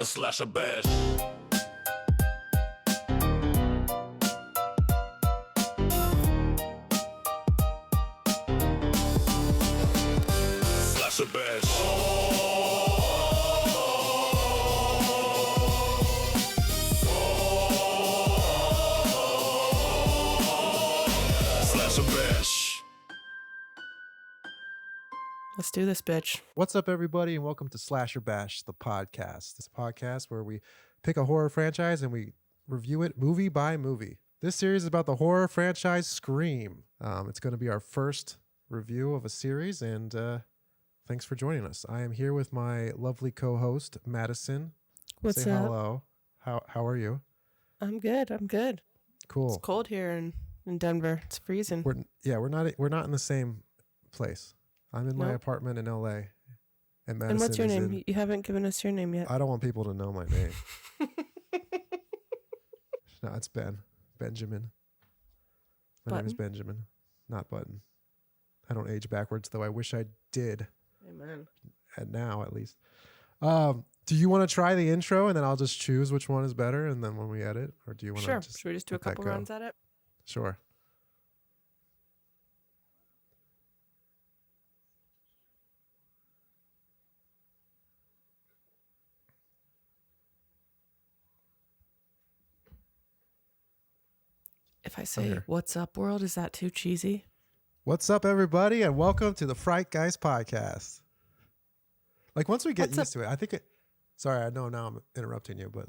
a slash a bash. Slash a bash. Slash a bash. Let's do this, bitch. What's up, everybody, and welcome to Slasher Bash, the podcast. This podcast where we pick a horror franchise and we review it movie by movie. This series is about the horror franchise Scream. It's going to be our first review of a series, and thanks for joining us. I am here with my lovely co-host, Madison. What's Say up? hello. How are you? I'm good. Cool. It's cold here in Denver. It's freezing. We're not in the same place. I'm in my Nope. apartment in LA, and Madison And what's your is name? You haven't given us your name yet. I don't want people to know my name. No, it's Benjamin. My name is Button? Benjamin, not Button. I don't age backwards, though I wish I did, Amen. and now at least. Do you want to try the intro, and then I'll just choose which one is better, and then when we edit? Or do you want to Sure. just Should we just do a let that couple go? runs at it? Sure. If I say, here. what's up, world, is that too cheesy? What's up, everybody, and welcome to the Fright Guys podcast. Like, once we get What's used to it, I think it... Sorry, I know now I'm interrupting you, but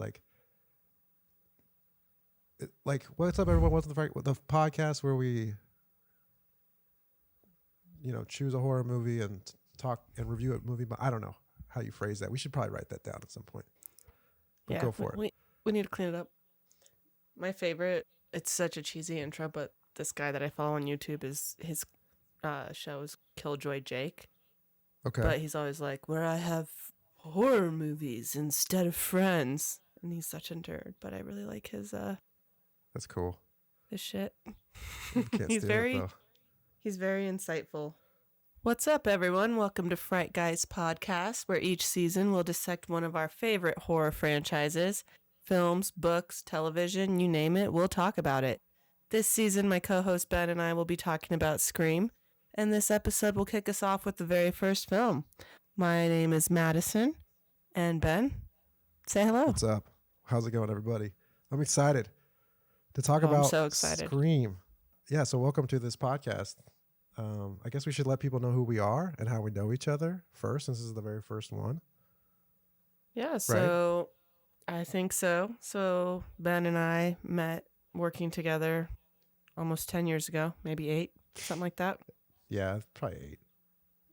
what's up, everyone? Welcome to the podcast where we, choose a horror movie and talk and review a movie. But I don't know how you phrase that. We should probably write that down at some point. But go for it. We need to clean it up. My favorite, it's such a cheesy intro, but this guy that I follow on YouTube is his show is Killjoy Jake. Okay. But he's always like, where I have horror movies instead of Friends. And he's such a nerd, but I really like his That's cool. shit. You can't He's steal it, though. He's very insightful. What's up, everyone? Welcome to Fright Guys podcast, where each season we'll dissect one of our favorite horror franchises. Films, books, television, you name it, we'll talk about it. This season, my co-host Ben and I will be talking about Scream, and this episode will kick us off with the very first film. My name is Madison, and Ben, say hello. What's up? How's it going, everybody? I'm excited to talk Oh, I'm about so excited. Scream. Yeah, so welcome to this podcast. I guess we should let people know who we are and how we know each other first, since this is the very first one. Yeah, so I think so. So Ben and I met working together almost 10 years ago, maybe 8, something like that. Yeah, probably 8.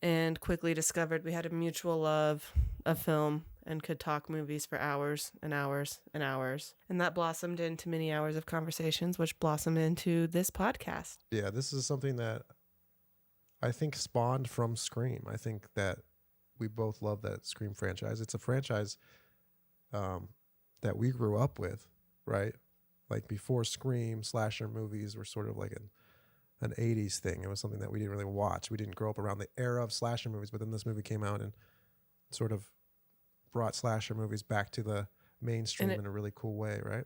And quickly discovered we had a mutual love of film and could talk movies for hours and hours and hours. And that blossomed into many hours of conversations, which blossomed into this podcast. Yeah, this is something that I think spawned from Scream. I think that we both love that Scream franchise. It's a franchise that we grew up with, right? Like before Scream, slasher movies were sort of like an 80s thing. It was something that we didn't really watch. We didn't grow up around the era of slasher movies, but then this movie came out and sort of brought slasher movies back to the mainstream in a really cool way, right?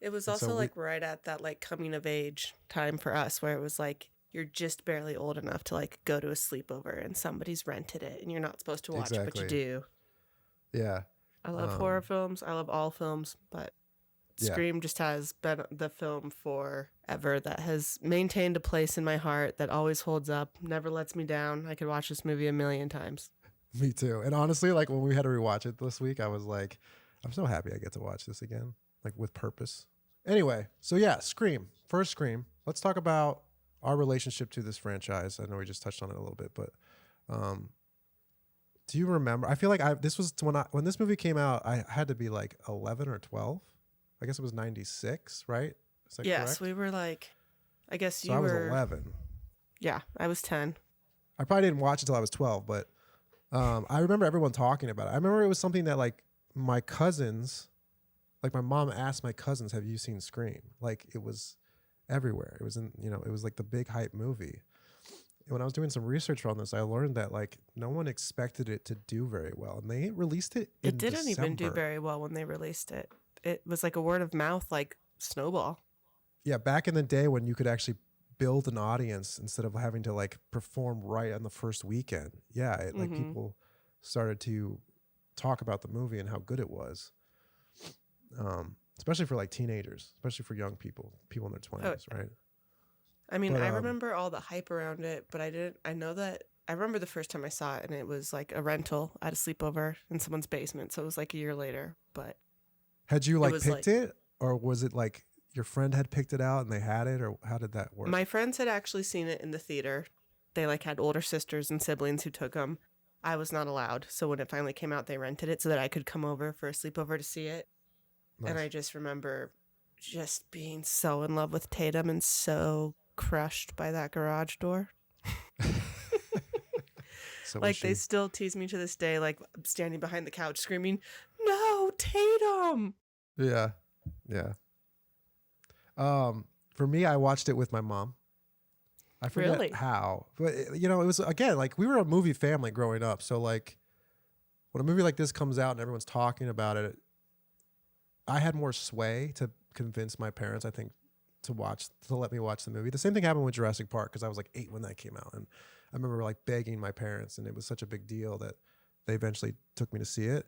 It was And also so like right at that like coming of age time for us where it was like you're just barely old enough to like go to a sleepover and somebody's rented it and you're not supposed to watch it, but you Exactly. do. Yeah. I love horror films. I love all films, but Yeah. Scream just has been the film forever that has maintained a place in my heart that always holds up, never lets me down. I could watch this movie a million times. Me too. And honestly, like when we had to rewatch it this week, I was like, I'm so happy I get to watch this again, like with purpose. Anyway, so yeah, Scream. First Scream. Let's talk about our relationship to this franchise. I know we just touched on it a little bit, but do you remember? I feel like this was when this movie came out, I had to be like 11 or 12. I guess it was 96, right? Is that Yes, correct? we were like, I guess So you I was were. 11. Yeah, I was 10. I probably didn't watch it until I was 12, but I remember everyone talking about it. I remember it was something that like my cousins, like my mom asked my cousins, have you seen Scream? Like it was everywhere. It was it was like the big hype movie. when I was doing some research on this, I learned that like no one expected it to do very well, and they released it in It didn't even do December. very well when they released it. It was like a word of mouth, like snowball. Yeah, back in the day when you could actually build an audience instead of having to like perform right on the first weekend. Yeah, like people started to talk about the movie and how good it was. Especially for like teenagers, especially for young people in their 20s, right? I mean, I remember all the hype around it, but I know that I remember the first time I saw it and it was like a rental at a sleepover in someone's basement. So it was like a year later, but had you like picked like, it, or was it like your friend had picked it out and they had it, or how did that work? my friends had actually seen it in the theater. They like had older sisters and siblings who took them. I was not allowed. So when it finally came out, they rented it so that I could come over for a sleepover to see it. Nice. And I just remember just being so in love with Tatum and so crushed by that garage door. So like they still tease me to this day, like standing behind the couch screaming, "No, Tatum!" Yeah. For me, I watched it with my mom. I forget how, but it was, again, like we were a movie family growing up. So like when a movie like this comes out and everyone's talking about it, I had more sway to convince my parents, I think, to let me watch the movie. The same thing happened with Jurassic Park, because I was like 8 when that came out, and I remember like begging my parents, and it was such a big deal that they eventually took me to see it.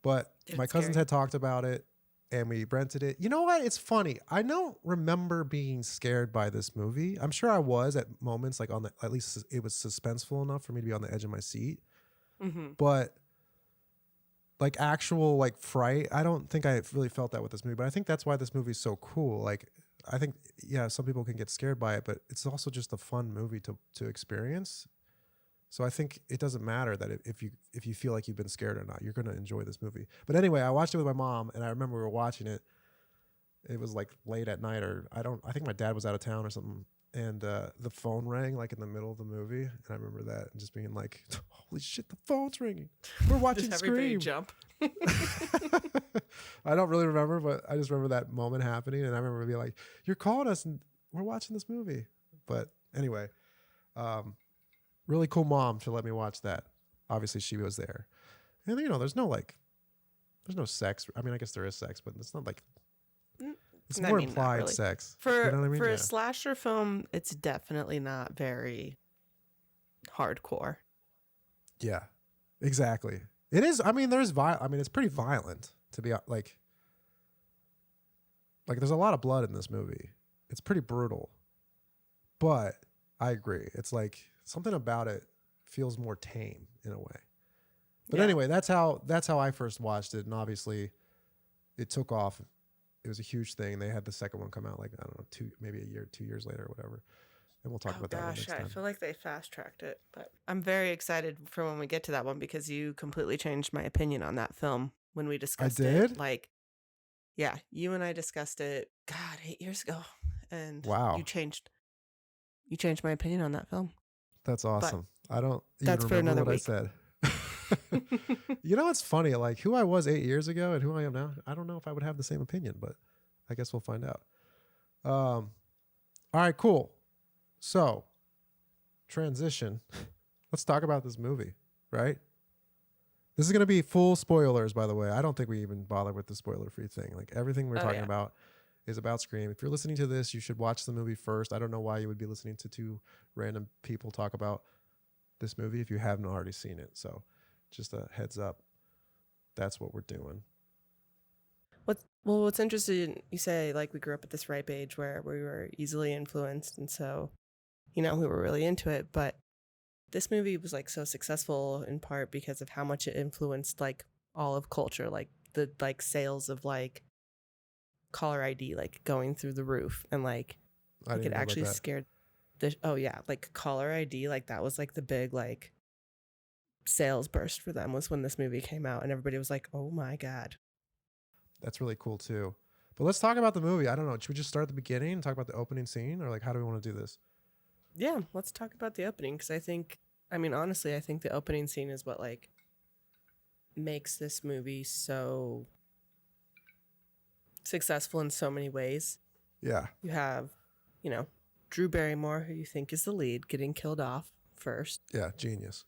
But my cousins had talked about it, and we rented it. You know what? It's funny. I don't remember being scared by this movie. I'm sure I was at moments, like at least it was suspenseful enough for me to be on the edge of my seat. But like actual like fright, I don't think I really felt that with this movie. But I think that's why this movie is so cool. Like I think, yeah, some people can get scared by it, but it's also just a fun movie to experience. So I think it doesn't matter that if you feel like you've been scared or not, you're going to enjoy this movie. But anyway, I watched it with my mom, and I remember we were watching it. It was like late at night, or I think my dad was out of town or something. And the phone rang like in the middle of the movie. And I remember that and just being like, holy shit, the phone's ringing. We're watching Does Scream. everybody jump? I don't really remember, but I just remember that moment happening. And I remember being like, you're calling us and we're watching this movie. But anyway, really cool mom to let me watch that. Obviously she was there. And there's no sex. I mean, I guess there is sex, but it's not like, it's more implied really. Sex. For a slasher film, it's definitely not very hardcore. Yeah, exactly. It is. I mean, it's pretty violent to be like there's a lot of blood in this movie. It's pretty brutal. But I agree. It's like something about it feels more tame in a way. But anyway, that's how I first watched it, and obviously it took off. It was a huge thing. They had the second one come out like, I don't know, 2 years later or whatever. And we'll talk about that one next time. I feel like they fast tracked it, but I'm very excited for when we get to that one, because you completely changed my opinion on that film when we discussed it. I did? Like, yeah, you and I discussed it, God, 8 years ago. And wow. You changed my opinion on that film. That's awesome. But I don't even remember what week. I said. It's funny, like who I was 8 years ago and who I am now, I don't know if I would have the same opinion, but I guess we'll find out. All right, cool. So transition. Let's talk about this movie, right? This is going to be full spoilers, by the way. I don't think we even bother with the spoiler-free thing. Like everything we're talking about is about Scream. If you're listening to this, you should watch the movie first. I don't know why you would be listening to two random people talk about this movie if you haven't already seen it. So just a heads up, that's what we're doing. What's interesting, you say like we grew up at this ripe age where we were easily influenced, and so we were really into it. But this movie was like so successful in part because of how much it influenced like all of culture, like the like sales of like caller ID like going through the roof, and like it actually scared like caller ID, like that was like the big like sales burst for them was when this movie came out, and everybody was like, oh my God. That's really cool too. But let's talk about the movie. I don't know, should we just start at the beginning and talk about the opening scene, or like how do we want to do this? Yeah, let's talk about the opening, because honestly I think the opening scene is what like makes this movie so successful in so many ways. Yeah. You have Drew Barrymore, who you think is the lead, getting killed off first. Yeah, genius.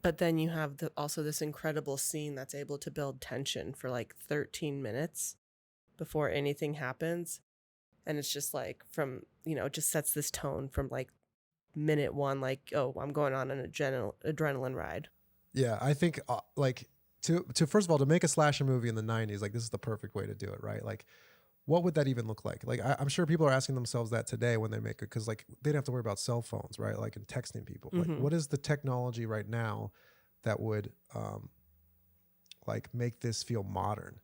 But then you have also this incredible scene that's able to build tension for like 13 minutes before anything happens. And it's just like it just sets this tone from like minute one, like, oh, I'm going on an adrenaline ride. Yeah, I think like to first of all, to make a slasher movie in the 90s, like this is the perfect way to do it, right? Like what would that even look like? Like I'm sure people are asking themselves that today when they make it, because like they don't have to worry about cell phones, right? Like and texting people. Like what is the technology right now that would like make this feel modern?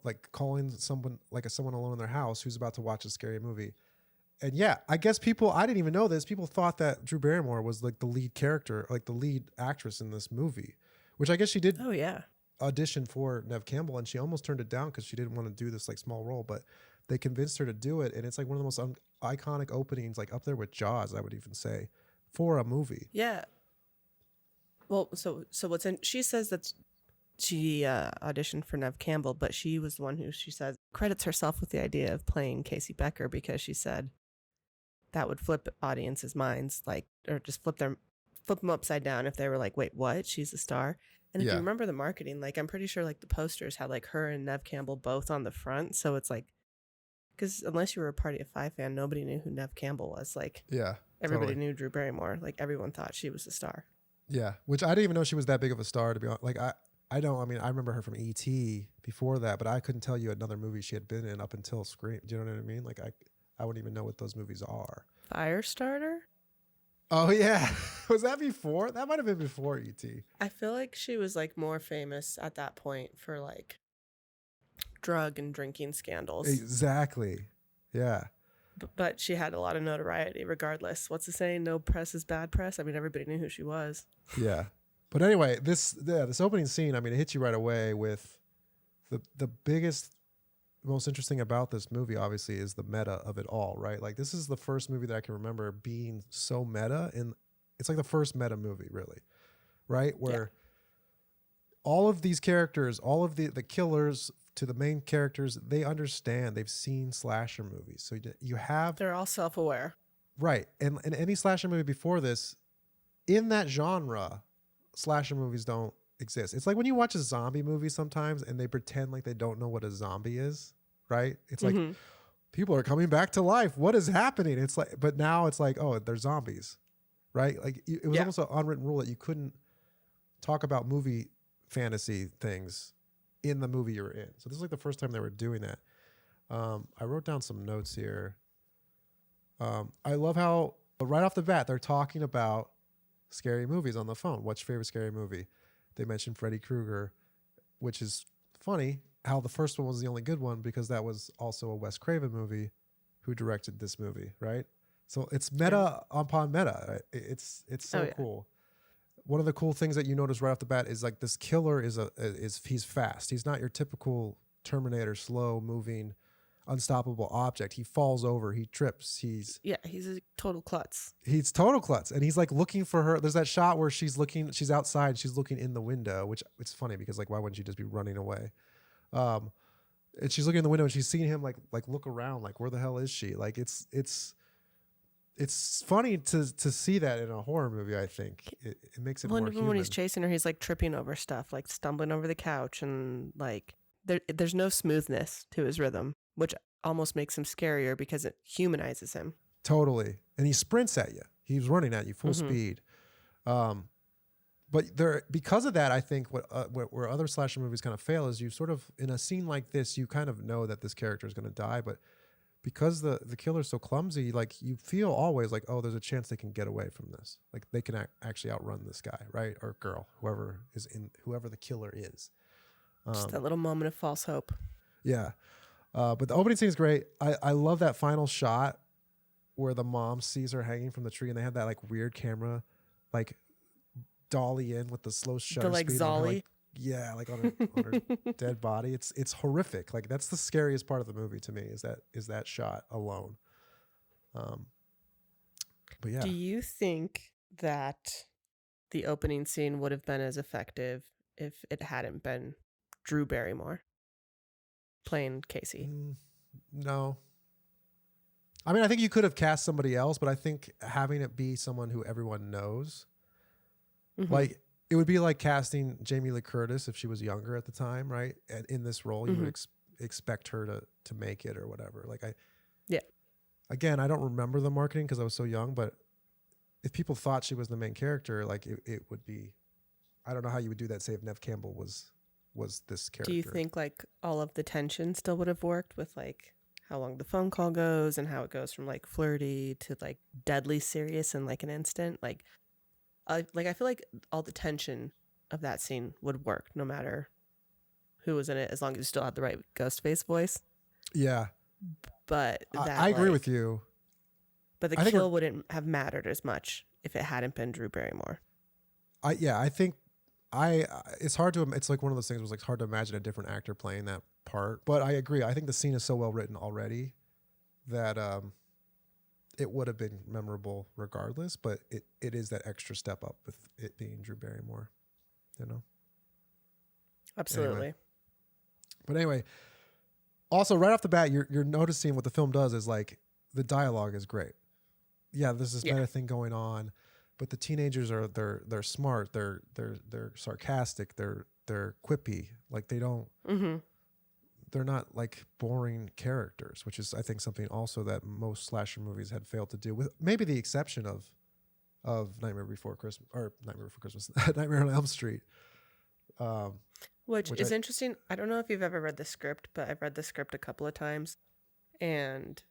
Like calling someone someone alone in their house who's about to watch a scary movie. And yeah, I guess I didn't even know this. People thought that Drew Barrymore was like the lead character, like the lead actress in this movie, which I guess she did. Oh yeah. Audition for Neve Campbell, and she almost turned it down because she didn't want to do this like small role, but they convinced her to do it. And it's like one of the most iconic openings, like up there with Jaws, I would even say, for a movie. Yeah. Well, so she says that she auditioned for Neve Campbell, but she was the one who, she says, credits herself with the idea of playing Casey Becker because she said that would flip audiences' minds, like, or just flip them upside down if they were like, wait, what? She's a star. And if you remember the marketing, like, I'm pretty sure like the posters had like her and Neve Campbell both on the front. So it's like, because unless you were a Party of Five fan, nobody knew who Neve Campbell was. Like, everybody knew Drew Barrymore. Like, everyone thought she was a star. Yeah, which I didn't even know she was that big of a star, to be honest. Like, I remember her from E.T. before that, but I couldn't tell you another movie she had been in up until Scream. Do you know what I mean? Like, I wouldn't even know what those movies are. Firestarter? Oh, yeah. Was that before? That might have been before E.T. I feel like she was like more famous at that point for like drug and drinking scandals. Exactly. Yeah. But she had a lot of notoriety regardless. What's the saying? No press is bad press. I mean, everybody knew who she was. Yeah. But anyway, this opening scene, I mean, it hits you right away with the biggest, most interesting about this movie, obviously, is the meta of it all, right? Like, this is the first movie that I can remember being so meta, and it's like the first meta movie, really, right? Where all of these characters, all of the killers to the main characters, they understand, they've seen slasher movies. So you have... They're all self-aware. Right. And any slasher movie before this, in that genre, slasher movies don't exist. It's like when you watch a zombie movie sometimes and they pretend like they don't know what a zombie is, right? It's like people are coming back to life. What is happening? It's like, but now it's like, oh, they're zombies, right? Like it was almost an unwritten rule that you couldn't talk about movie fantasy things in the movie you're in. So this is like the first time they were doing that. I wrote down some notes here. I love how right off the bat they're talking about scary movies on the phone. What's your favorite scary movie? They mentioned Freddy Krueger, which is funny how the first one was the only good one because that was also a Wes Craven movie who directed this movie, right? So it's meta upon meta. It's so cool. One of the cool things that you notice right off the bat is like this killer is he's fast. He's not your typical Terminator, slow moving, unstoppable object. He falls over, he trips, he's a total klutz. He's total klutz, and he's like looking for her. There's that shot where she's outside, she's looking in the window, which it's funny because like why wouldn't she just be running away? And she's looking in the window and she's seeing him like look around, like where the hell is she? Like it's funny to see that in a horror movie. I think it makes it more human. When he's chasing her, he's like tripping over stuff, like stumbling over the couch, and like there's no smoothness to his rhythm, which almost makes him scarier because it humanizes him. Totally. And he sprints at you. He's running at you full speed. But because of that, I think where other slasher movies kind of fail is you sort of, in a scene like this, you kind of know that this character is going to die. But because the killer's so clumsy, like you feel always like, oh, there's a chance they can get away from this. Like they can actually outrun this guy, right? Or girl, whoever the killer is. Just that little moment of false hope. Yeah. But the opening scene is great. I love that final shot where the mom sees her hanging from the tree and they have that like weird camera, like dolly in with the slow shutter like speed. Zolly. Like on her dead body. It's horrific. Like that's the scariest part of the movie to me is that shot alone. But yeah. Do you think that the opening scene would have been as effective if it hadn't been Drew Barrymore playing Casey? No. I mean, I think you could have cast somebody else, but I think having it be someone who everyone knows, like it would be like casting Jamie Lee Curtis if she was younger at the time, right? And in this role, you would expect her to make it or whatever. Like again, I don't remember the marketing because I was so young, but if people thought she was the main character, like it would be. I don't know how you would do that. Say if Nev Campbell was this character. Do you think like all of the tension still would have worked with like how long the phone call goes and how it goes from like flirty to like deadly serious in like an instant? Like I feel like all the tension of that scene would work no matter who was in it, as long as you still had the right Ghostface voice. Yeah, but I agree with you. But the kill wouldn't have mattered as much if it hadn't been Drew Barrymore. I think it's hard to. It's like one of those things where it's hard to imagine a different actor playing that part. But I agree. I think the scene is so well written already that it would have been memorable regardless. But it is that extra step up with it being Drew Barrymore. You know. Absolutely. But anyway, also right off the bat, you're noticing what the film does is like the dialogue is great. Yeah, there's this meta thing going on, but the teenagers are they're smart, they're sarcastic, they're quippy. Like they don't they're not like boring characters, which is I think something also that most slasher movies had failed to do, with maybe the exception of Nightmare Before Christmas, Nightmare on Elm Street. Which is interesting. I don't know if you've ever read the script, but I've read the script a couple of times, and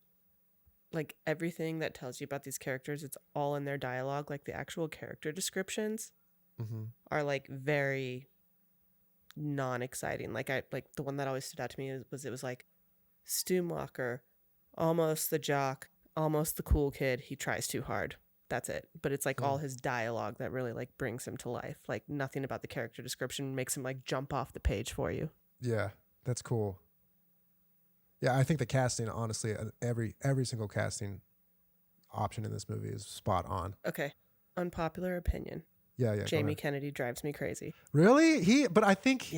like everything that tells you about these characters, it's all in their dialogue. Like the actual character descriptions are like very non-exciting. Like the one that always stood out to me was like Stu Walker, almost the jock, almost the cool kid. He tries too hard. That's it. But it's like all his dialogue that really like brings him to life. Like nothing about the character description makes him like jump off the page for you. Yeah, that's cool. Yeah, I think the casting, honestly, every single casting option in this movie is spot on. Okay. Unpopular opinion. Yeah. Jamie Kennedy drives me crazy. Really? But I think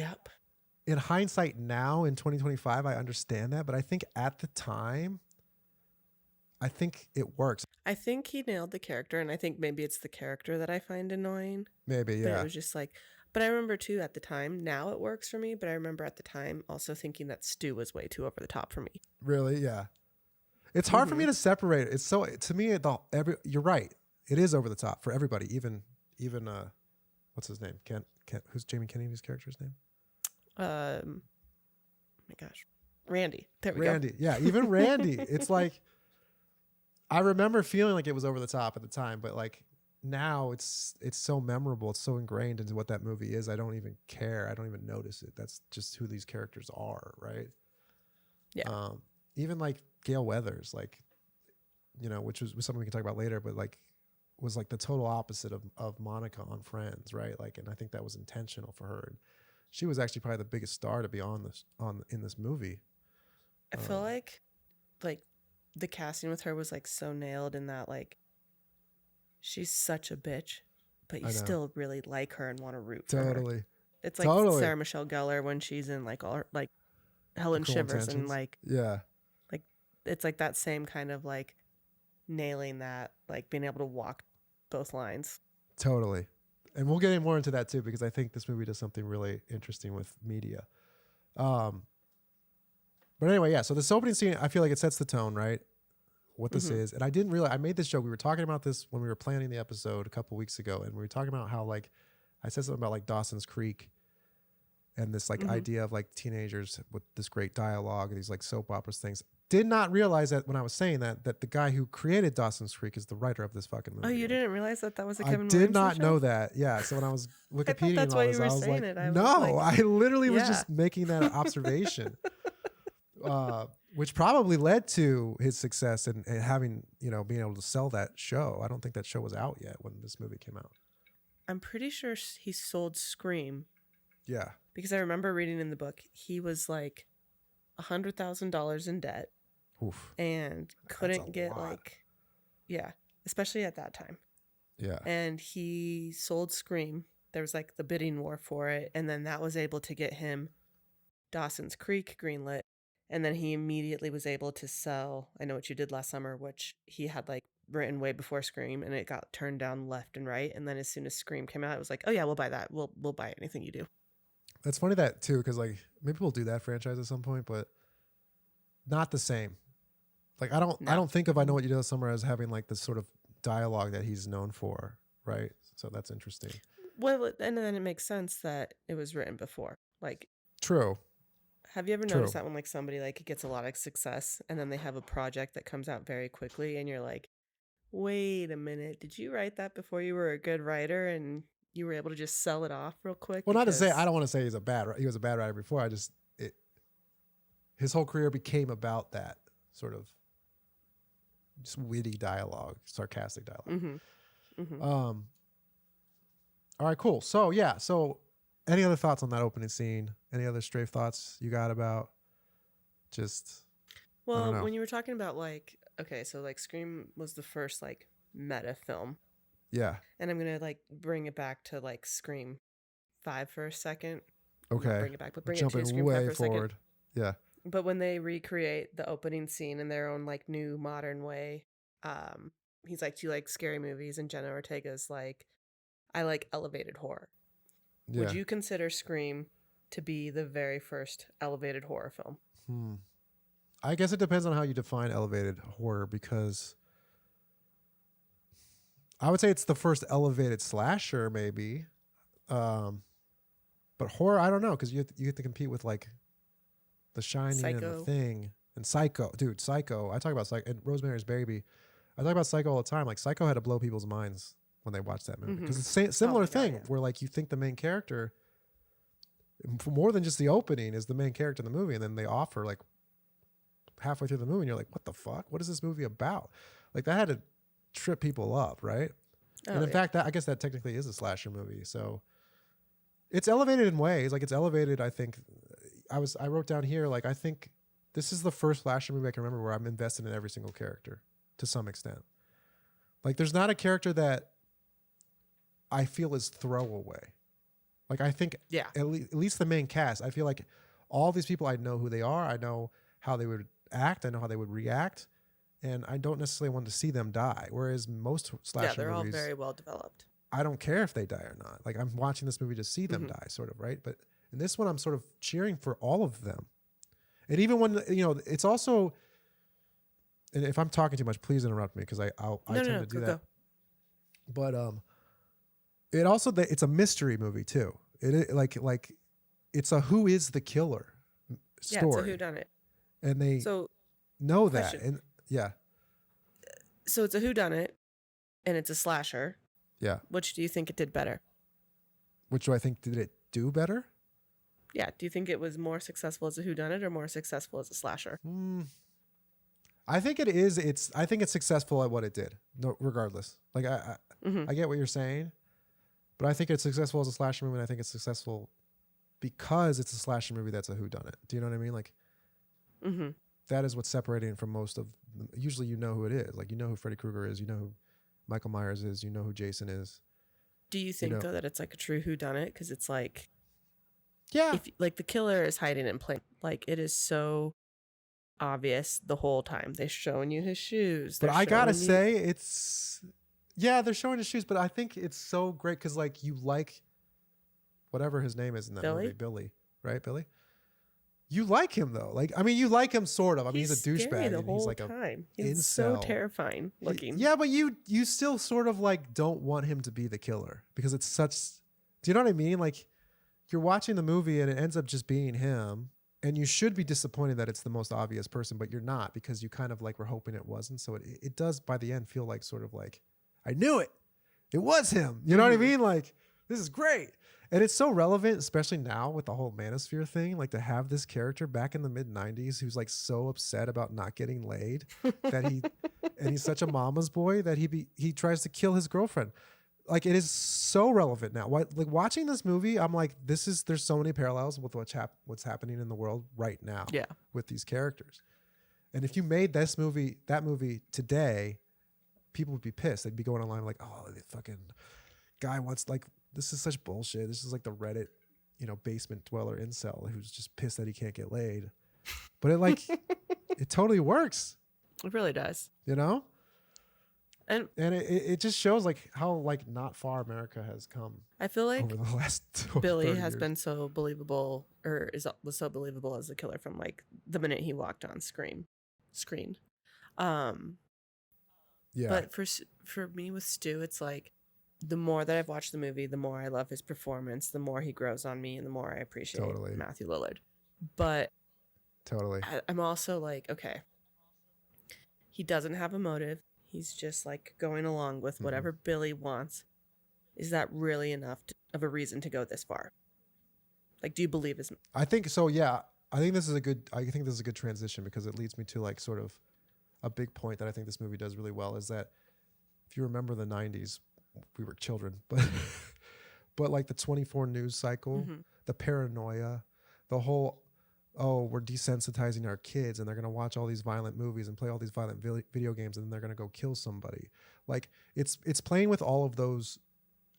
in hindsight now in 2025, I understand that. But I think at the time, I think it works. I think he nailed the character, and I think maybe it's the character that I find annoying. Maybe, yeah. But it was just like, but I remember too at the time, now it works for me, but I remember at the time also thinking that Stu was way too over the top for me. Really? Yeah. It's hard for me to separate it. It's so, to me, you're right. It is over the top for everybody, even what's his name? Kent, who's Jamie Kennedy's character's name? Oh my gosh. Randy. There we go. Yeah, even Randy. It's like, I remember feeling like it was over the top at the time, but like now it's so memorable. It's so ingrained into what that movie is. I don't even care. I don't even notice it. That's just who these characters are, right? Yeah. Even like Gail Weathers, like, you know, which was something we can talk about later, but like was like the total opposite of Monica on Friends, right? Like, and I think that was intentional for her. And she was actually probably the biggest star to be in this movie. I feel like the casting with her was like so nailed in that like she's such a bitch, but you still really like her and want to root for her. Totally. It's like Sarah Michelle Gellar when she's in like all like Helen Shivers and like like it's like that same kind of like nailing that, like being able to walk both lines. Totally. And we'll get more into that too, because I think this movie does something really interesting with media. But anyway, yeah. So this opening scene, I feel like it sets the tone, right? What this is. And I didn't realize, I made this joke. We were talking about this when we were planning the episode a couple weeks ago. And we were talking about how like, I said something about like Dawson's Creek and this like idea of like teenagers with this great dialogue and these like soap operas things. Did not realize that when I was saying that the guy who created Dawson's Creek is the writer of this fucking movie. Oh, you didn't realize that was a Kevin Williamson? I did not show? know that. Yeah. So when I was Wikipediaing that's all why this, you were I was saying like, it. no, I literally was just making that observation. Which probably led to his success and having, you know, being able to sell that show. I don't think that show was out yet when this movie came out. I'm pretty sure he sold Scream. Yeah. Because I remember reading in the book, he was like $100,000 in debt. Oof. And couldn't get especially at that time. Yeah. And he sold Scream. There was like the bidding war for it. And then that was able to get him Dawson's Creek greenlit. And then he immediately was able to sell I Know What You Did Last Summer, which he had like written way before Scream, and it got turned down left and right. And then as soon as Scream came out, it was like, oh yeah, we'll buy that. We'll buy anything you do. That's funny that too, because like maybe we'll do that franchise at some point, but not the same. Like I don't think of I Know What You Did Last Summer as having like this sort of dialogue that he's known for, right? So that's interesting. Well, and then it makes sense that it was written before. Like, True. have you ever noticed that when like somebody like gets a lot of success and then they have a project that comes out very quickly and you're like, wait a minute, did you write that before you were a good writer and you were able to just sell it off real quick? Well, not to say I don't want to say he was a bad writer before. His whole career became about that sort of just witty dialogue, sarcastic dialogue. Mm-hmm. Mm-hmm. All right, cool. So yeah, any other thoughts on that opening scene? Any other stray thoughts you got about just? Well, when you were talking about like, okay, so like Scream was the first like meta film. Yeah. And I'm gonna like bring it back to like Scream 5 for a second. Okay. Not bring it back, but bring Jumping it to Scream way 5 for a forward. second. Yeah. But when they recreate the opening scene in their own like new modern way, he's like, do you like scary movies? And Jenna Ortega's like, I like elevated horror. Yeah. Would you consider Scream to be the very first elevated horror film? I guess it depends on how you define elevated horror, because I would say it's the first elevated slasher, maybe. But horror, I don't know, because you have to compete with like The Shining Psycho. and The Thing and Psycho. Dude, Psycho. I talk about Psycho and Rosemary's Baby. I talk about Psycho all the time. Like Psycho had to blow people's minds when they watched that movie, because it's a similar thing where like you think the main character, for more than just the opening, is the main character in the movie, and then they offer like halfway through the movie and you're like, what the fuck? What is this movie about? Like that had to trip people up, right? And in fact, I guess that technically is a slasher movie. So it's elevated in ways. Like it's elevated, I think. I wrote down here, like, I think this is the first slasher movie I can remember where I'm invested in every single character to some extent. Like there's not a character that I feel is throwaway. Like I think at least the main cast, I feel like all these people, I know who they are. I know how they would act. I know how they would react. And I don't necessarily want to see them die. Whereas most slasher they're movies, all very well developed. I don't care if they die or not. Like I'm watching this movie to see them die, sort of, right? But in this one, I'm sort of cheering for all of them. And even when, it's also, and if I'm talking too much, please interrupt me, because I tend to do that. Go. But it also, it's a mystery movie too. It like it's a who is the killer story. Yeah, it's a whodunit. And they know that. And yeah. So it's a whodunit and it's a slasher. Yeah. Which do you think it did better? Which do I think did it do better? Yeah. Do you think it was more successful as a whodunit or more successful as a slasher? I think it is. I think it's successful at what it did, regardless. Like I get what you're saying, but I think it's successful as a slasher movie. And I think it's successful because it's a slasher movie that's a whodunit. Do you know what I mean? Like, that is what's separating from most of. Usually, you know who it is. Like, you know who Freddy Krueger is. You know who Michael Myers is. You know who Jason is. Do you think though that it's like a true whodunit? Because it's like, yeah, if like the killer is hiding in plain, like it is so obvious the whole time. They're showing you his shoes. But I gotta say, it's they're showing his shoes. But I think it's so great because like you like whatever his name is in that movie, Billy, right? Billy. You like him though, like I mean, you like him sort of. I mean, he's a douchebag, and he's like he's so terrifying looking. Yeah, but you still sort of like don't want him to be the killer because it's such. Do you know what I mean? Like you're watching the movie and it ends up just being him, and you should be disappointed that it's the most obvious person, but you're not because you kind of like were hoping it wasn't. So it does by the end feel like sort of like I knew it. It was him. You know what I mean? Like this is great. And it's so relevant, especially now with the whole manosphere thing, like to have this character back in the mid 90s who's like so upset about not getting laid that he's such a mama's boy that he tries to kill his girlfriend. Like it is so relevant now. Like watching this movie, I'm like, there's so many parallels with what's happening in the world right now with these characters. And if you made that movie today, people would be pissed. They'd be going online like, oh, the fucking guy wants like, this is such bullshit. This is like the Reddit, basement dweller incel who's just pissed that he can't get laid. but it totally works, It really does. you know? And it just shows like how like not far America has come I feel like over the last Billy 30 has years. been so believable, or was so believable as a killer from like the minute he walked on screen. Yeah. But for me with Stu, it's like the more that I've watched the movie, the more I love his performance, the more he grows on me, and the more I appreciate Totally. Matthew Lillard. But Totally. I'm also like, okay, he doesn't have a motive. He's just like going along with whatever Billy wants. Is that really enough of a reason to go this far? Like, do you believe his? I think so. Yeah. I think this is a good transition because it leads me to like sort of a big point that I think this movie does really well is that if you remember the 90s, we were children, but like the 24 news cycle, the paranoia, the whole, oh, we're desensitizing our kids and they're going to watch all these violent movies and play all these violent video games and then they're going to go kill somebody. Like it's playing with all of those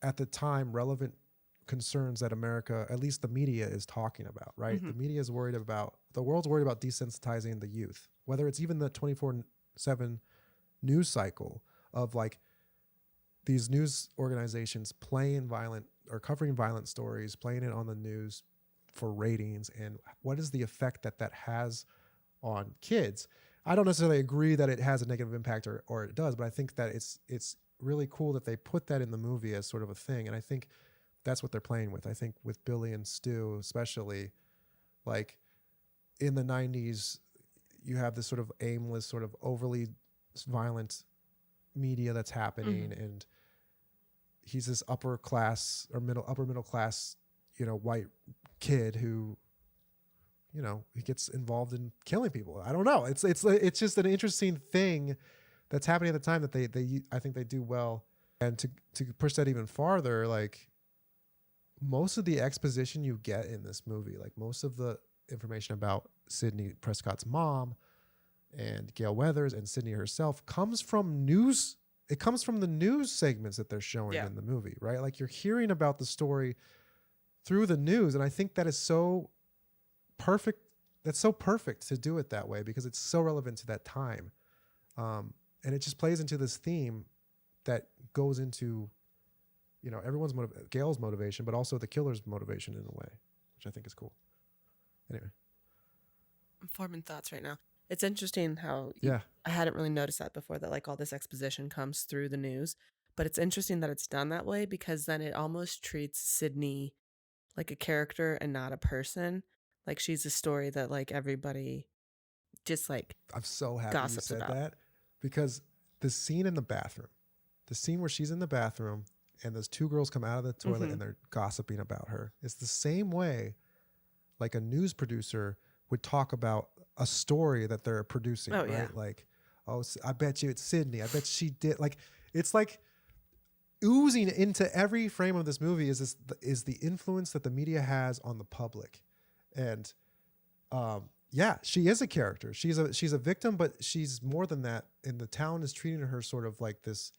at the time relevant concerns that America, at least the media, is talking about, right? The media is the world's worried about desensitizing the youth, whether it's even the 24/7 news cycle of like these news organizations playing violent or covering violent stories, playing it on the news for ratings, and what is the effect that has on kids. I don't necessarily agree that it has a negative impact or it does, but I think that it's really cool that they put that in the movie as sort of a thing. And I think that's what they're playing with. I think with Billy and Stu, especially, like in the 90s, you have this sort of aimless, sort of overly violent media that's happening. And he's this upper middle class, white kid who, he gets involved in killing people. I don't know. It's just an interesting thing that's happening at the time that I think they do well. And to push that even farther, like most of the exposition you get in this movie, like most of the information about Sidney Prescott's mom and Gail Weathers and Sidney herself comes from news. It comes from the news segments that they're showing in the movie, right? Like you're hearing about the story through the news. And I think that is so perfect. That's so perfect to do it that way because it's so relevant to that time. And it just plays into this theme that goes into, everyone's Gail's motivation, but also the killer's motivation in a way, which I think is cool. Anyway. I'm forming thoughts right now. It's interesting how I hadn't really noticed that before, that like all this exposition comes through the news, but it's interesting that it's done that way because then it almost treats Sydney like a character and not a person. Like she's a story that like everybody just like I'm so happy you said that because the scene in the bathroom, the scene where she's in the bathroom and those two girls come out of the toilet and they're gossiping about her, it's the same way like a news producer would talk about a story that they're producing, right? Yeah. Like, oh, I bet you it's Sydney. I bet she did. Like, it's like oozing into every frame of this movie is the influence that the media has on the public. And she is a character. She's a victim, but she's more than that. And the town is treating her sort of like this,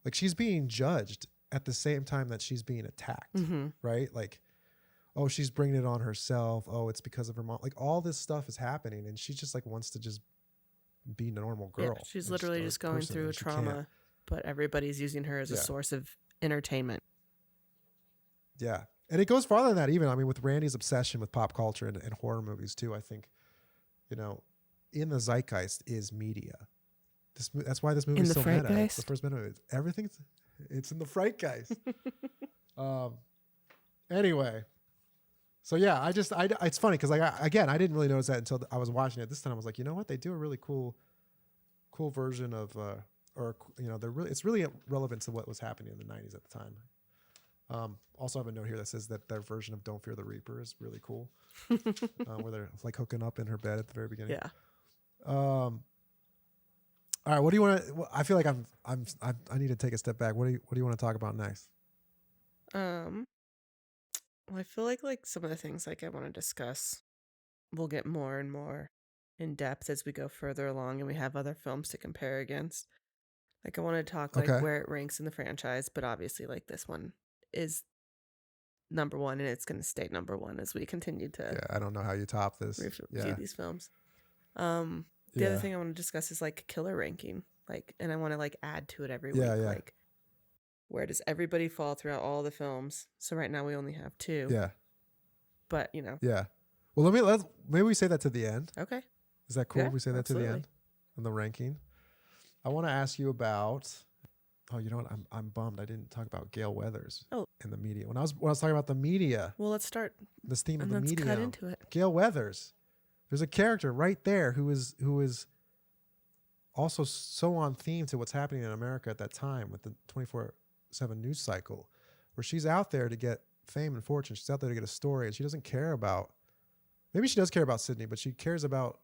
like she's being judged at the same time that she's being attacked, right? Like, oh, she's bringing it on herself. Oh, it's because of her mom. Like all this stuff is happening, and she just like wants to just be a normal girl. Yeah, she's literally just going through a trauma, but everybody's using her as a source of entertainment. Yeah, and it goes farther than that. Even, I mean, with Randy's obsession with pop culture and horror movies too. I think, in the zeitgeist is media. That's why this movie is so meta. It's the first minute. It's in the Frightgeist. Anyway. So yeah, it's funny because I didn't really notice that until I was watching it this time. I was like, you know what? They do a really cool version of, it's really relevant to what was happening in the 90s at the time. Also, I have a note here that says that their version of "Don't Fear the Reaper" is really cool, where they're like hooking up in her bed at the very beginning. Yeah. All right. What do you want to? I feel like I need to take a step back. What do you want to talk about next? Well, I feel like some of the things like I want to discuss will get more and more in depth as we go further along and we have other films to compare against. Like I want to talk like where it ranks in the franchise, but obviously like this one is number one and it's going to stay number one as we continue to. Yeah, I don't know how you top this. Review these films. The other Yeah. thing I want to discuss is like killer ranking, like, and I want to like add to it every Yeah, week. yeah. Like, where does everybody fall throughout all the films? So right now we only have two, Yeah. but you know, Yeah. Well, maybe we say that to the end. okay, Is that cool yeah, if we say that absolutely. to the end in the ranking? I want to ask you about. Oh, you know what? I'm bummed I didn't talk about Gale Weathers in the media. When I was talking about the media, Well, let's start this theme of and the let's medium. cut into it. Gale Weathers. There's a character right there who is also so on theme to what's happening in America at that time with the 24/7 news cycle, where she's out there to get fame and fortune. She's out there to get a story, and she doesn't care about. Maybe she does care about Sydney, but she cares about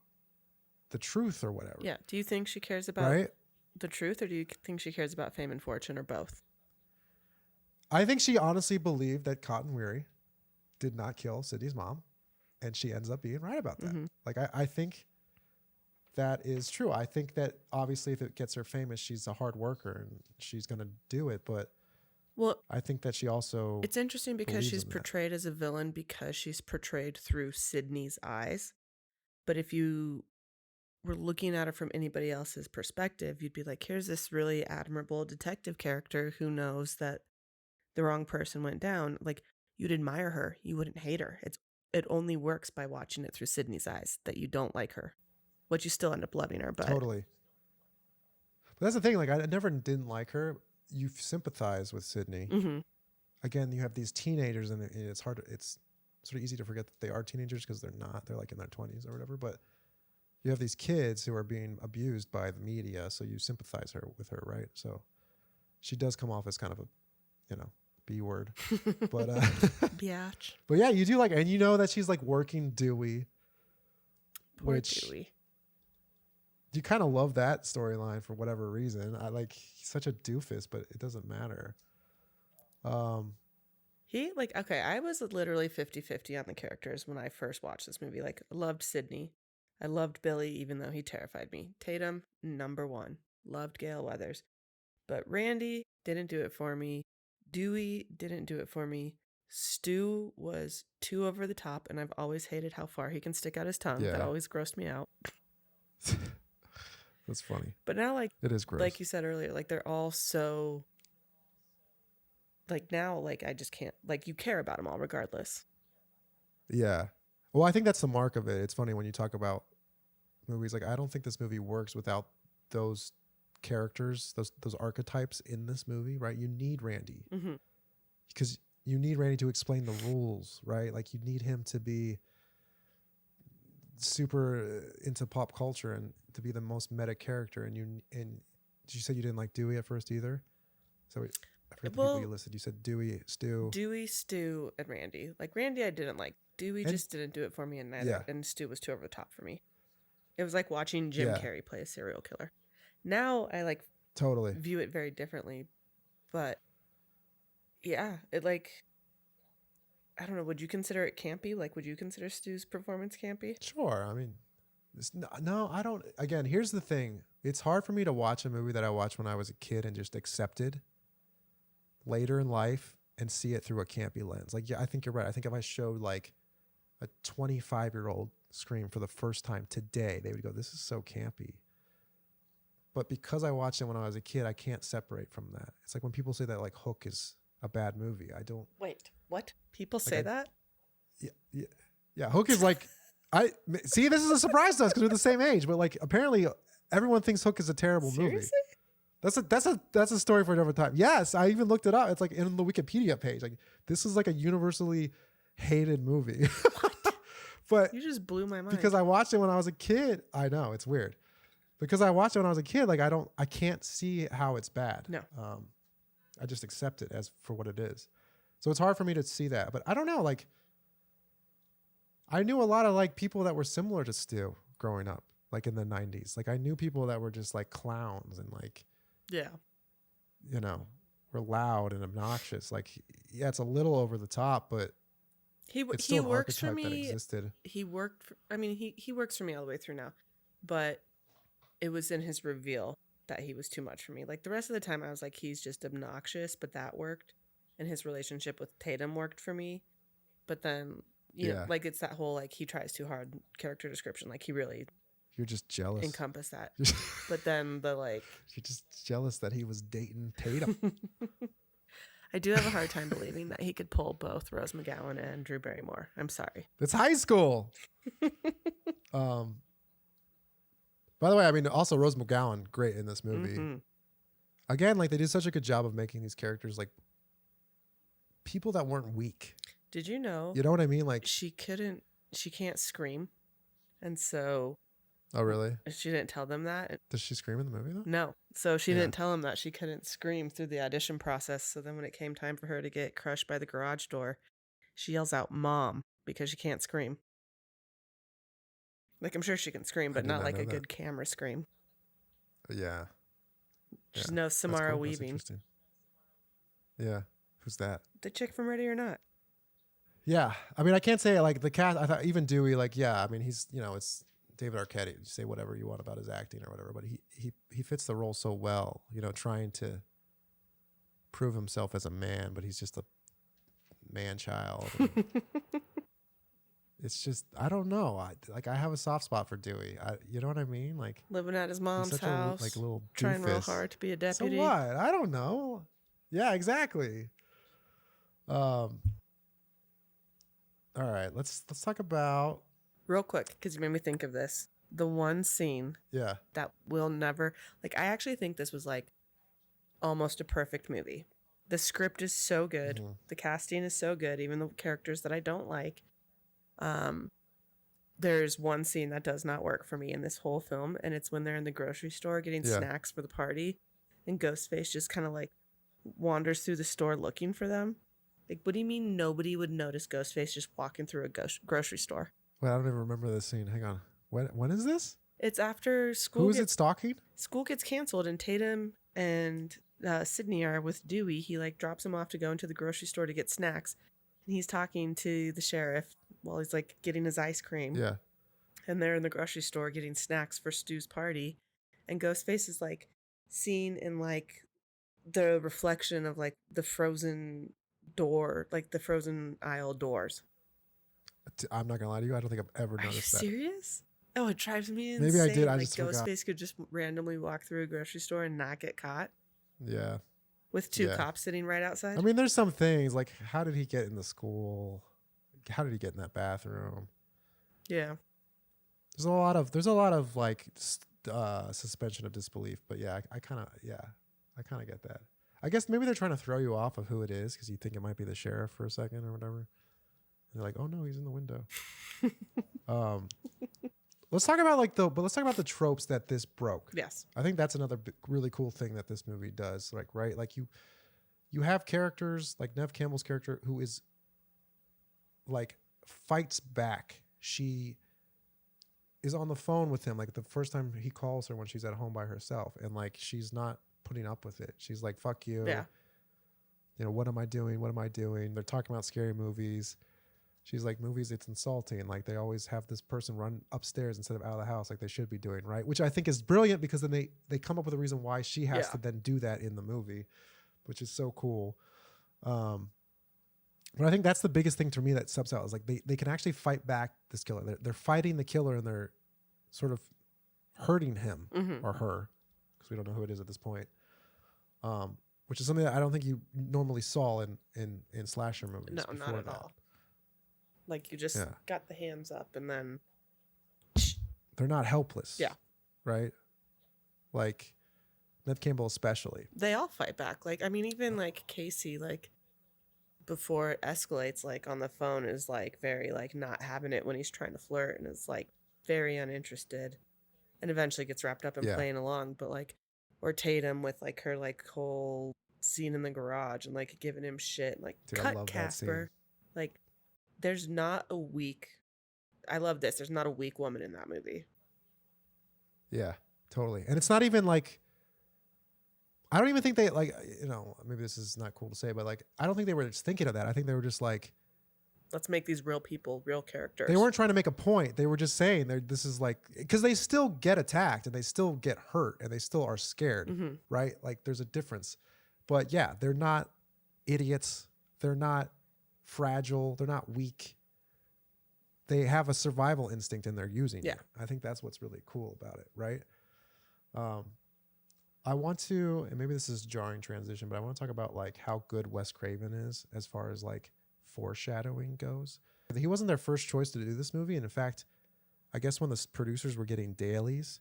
the truth or whatever. Yeah. Do you think she cares about Right? the truth, or do you think she cares about fame and fortune, or both? I think she honestly believed that Cotton Weary did not kill Sydney's mom, and she ends up being right about that. Mm-hmm. Like, I think that is true. I think that obviously if it gets her famous, she's a hard worker and she's going to do it. But Well, I think that she also, it's interesting because believes she's in that. portrayed as a villain because she's portrayed through Sydney's eyes. But if you were looking at her from anybody else's perspective, you'd be like, here's this really admirable detective character who knows that the wrong person went down. Like, you'd admire her. You wouldn't hate her. It only works by watching it through Sydney's eyes that you don't like her. But you still end up loving her. But totally. But that's the thing. Like, I never didn't like her. You sympathize with Sydney. Mm-hmm. Again, you have these teenagers, and it's hard. It's sort of easy to forget that they are teenagers because they're not. They're like in their 20s or whatever. But you have these kids who are being abused by the media, so you sympathize with her, right? So she does come off as kind of a, B word, but Biatch. but yeah, you do like, and you know that she's like working Dewey, Poor which Dewey. you kind of love that storyline for whatever reason. I like he's such a doofus, but it doesn't matter. He, like, okay, I was literally 50-50 on the characters when I first watched this movie. Like, I loved Sydney. I loved Billy, even though he terrified me. Tatum, number one. Loved Gale Weathers. But Randy didn't do it for me. Dewey didn't do it for me. Stu was too over the top, and I've always hated how far he can stick out his tongue. Yeah. That always grossed me out. That's funny. But now, like, It is gross. like you said earlier, like, they're all so, like, now, like, I just can't, like, you care about them all regardless. Yeah. Well, I think that's the mark of it. It's funny when you talk about movies. Like, I don't think this movie works without those characters, those archetypes in this movie, right? You need Randy Mm-hmm. because you need Randy to explain the rules, right? Like, you need him to be super into pop culture and to be the most meta character. And did you say you didn't like Dewey at first either? So I forget the people you listed. You said Dewey, Stu, and Randy. Like, Randy I didn't like. Dewey just didn't do it for me, and and Stu was too over the top for me. It was like watching Jim Carrey play a serial killer. Now I like totally view it very differently, but yeah, it like, I don't know. Would you consider it campy? Like, would you consider Stu's performance campy? Sure. I mean, no, I don't. Again, here's the thing. It's hard for me to watch a movie that I watched when I was a kid and just accepted later in life and see it through a campy lens. Like, yeah, I think you're right. I think if I showed like a 25-year-old Scream for the first time today, they would go, this is so campy. But because I watched it when I was a kid, I can't separate from that. It's like when people say that like Hook is a bad movie. I don't. Wait, what? People say that? Yeah. Hook is like, I see. This is a surprise to us because we're the same age. But like, apparently, everyone thinks Hook is a terrible movie. That's a story for a different time. Yes, I even looked it up. It's like in the Wikipedia page. Like, this is like a universally hated movie. But you just blew my mind. Because I watched it when I was a kid. I know, it's weird. Because I watched it when I was a kid, like I can't see how it's bad. No. I just accept it as for what it is. So it's hard for me to see that. But I don't know, like I knew a lot of like people that were similar to Stu growing up, like in the 90s. Like I knew people that were just like clowns and like, were loud and obnoxious. Like, yeah, it's a little over the top, but it's still an works for archetype that me. existed. He works for me all the way through now, but it was in his reveal that he was too much for me. Like the rest of the time I was like, he's just obnoxious, but that worked. And his relationship with Tatum worked for me. But then, you know, like it's that whole, like he tries too hard character description. Like he really You're just jealous. encompass that. But then You're just jealous that he was dating Tatum. I do have a hard time believing that he could pull both Rose McGowan and Drew Barrymore. I'm sorry. It's high school. By the way, I mean, also Rose McGowan, great in this movie. Mm-hmm. Again, like they did such a good job of making these characters like people that weren't weak. Did you know? You know what I mean? Like she can't scream. And so. Oh, really? She didn't tell them that. Does she scream in the movie though? No. So she didn't tell him that she couldn't scream through the audition process. So then when it came time for her to get crushed by the garage door, she yells out "Mom" because she can't scream. Like, I'm sure she can scream, but not like a good camera scream. Yeah. She's no Samara Weaving. Yeah. Who's that? The chick from Ready or Not. Yeah. I mean, I can't say like the cast. I thought even Dewey, like, yeah, I mean, he's, it's David Arquette. You say whatever you want about his acting or whatever, but he fits the role so well, trying to prove himself as a man, but he's just a man child. It's just, I don't know. I have a soft spot for Dewey. You know what I mean? Like living at his mom's house, like little trying real doofus. hard to be a deputy. So what? I don't know. Yeah, exactly. All right, let's talk about real quick, because you made me think of this. The one scene that will never, like, I actually think this was like almost a perfect movie. The script is so good. Mm-hmm. The casting is so good, even the characters that I don't like. There's one scene that does not work for me in this whole film, and it's when they're in the grocery store getting snacks for the party, and Ghostface just kind of like wanders through the store looking for them. Like, what do you mean nobody would notice Ghostface just walking through a grocery store? Well, I don't even remember this scene. Hang on. When is this? It's after school. Who is it stalking? School gets canceled, and Tatum and Sydney are with Dewey. He like drops him off to go into the grocery store to get snacks, and he's talking to the sheriff while he's like getting his ice cream. Yeah. And they're in the grocery store getting snacks for Stu's party, and Ghostface is like seen in like the reflection of like the frozen door, like the frozen aisle doors. I'm not gonna lie to you. I don't think I've ever noticed that. Are you serious? Oh, it drives me insane. Maybe I did. I like just Ghostface forgot. could just randomly walk through a grocery store and not get caught. Yeah. With two cops sitting right outside. I mean, there's some things like, how did he get in the school? How did he get in that bathroom? Yeah. There's a lot of like suspension of disbelief, but yeah, I kind of get that. I guess maybe they're trying to throw you off of who it is because you think it might be the sheriff for a second or whatever. And they're like, oh no, he's in the window. Let's talk about the tropes that this broke. Yes. I think that's another really cool thing that this movie does. Like, right? Like you have characters like Neve Campbell's character who is like fights back. She is on the phone with him like the first time he calls her when she's at home by herself, and like she's not putting up with it. She's like, fuck you. Yeah. What am I doing? What am I doing? They're talking about scary movies. She's like, movies, it's insulting. Like they always have this person run upstairs instead of out of the house like they should be doing, right? Which I think is brilliant because then they come up with a reason why she has to then do that in the movie, which is so cool. But I think that's the biggest thing to me that subs out is like they can actually fight back this killer. They're fighting the killer and they're sort of hurting him or her because we don't know who it is at this point. Which is something that I don't think you normally saw in slasher movies. No, not at all. Like you just got the hands up and then they're not helpless. Yeah. Right? Like Neve Campbell especially. They all fight back. Like, I mean, even like Casey, like before it escalates, like on the phone is like very like not having it when he's trying to flirt and is like very uninterested and eventually gets wrapped up in playing along. But like, or Tatum with like her like whole scene in the garage and like giving him shit and like, dude, cut Casper. Like, there's not a weak, I love this. There's not a weak woman in that movie. Yeah, totally. And it's not even like, I don't even think they like, maybe this is not cool to say, but like, I don't think they were just thinking of that. I think they were just like, let's make these real people, real characters. They weren't trying to make a point. They were just saying this is like, because they still get attacked and they still get hurt and they still are scared, right? Like there's a difference. But yeah, they're not idiots. They're not fragile. They're not weak. they have a survival instinct and they're using Yeah. it. I think that's what's really cool about it, right? I want to, and maybe this is a jarring transition, but I want to talk about like how good Wes Craven is as far as like foreshadowing goes. He wasn't their first choice to do this movie, and in fact, I guess when the producers were getting dailies,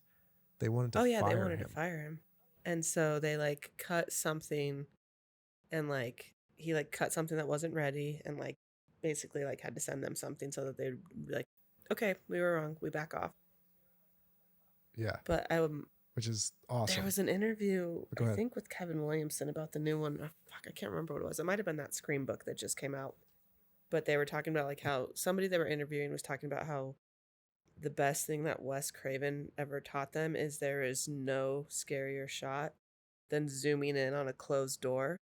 they wanted to they fire wanted him. to fire him. And so they like cut something, and like he like cut something that wasn't ready, and like basically like had to send them something so that they'd be like, okay, we were wrong, we back off. Yeah. But Which is awesome. there was an interview, Go I ahead. think, with Kevin Williamson about the new one. Oh, fuck, I can't remember what it was. It might have been that Scream book that just came out. But they were talking about like how somebody they were interviewing was talking about how the best thing that Wes Craven ever taught them is there is no scarier shot than zooming in on a closed door.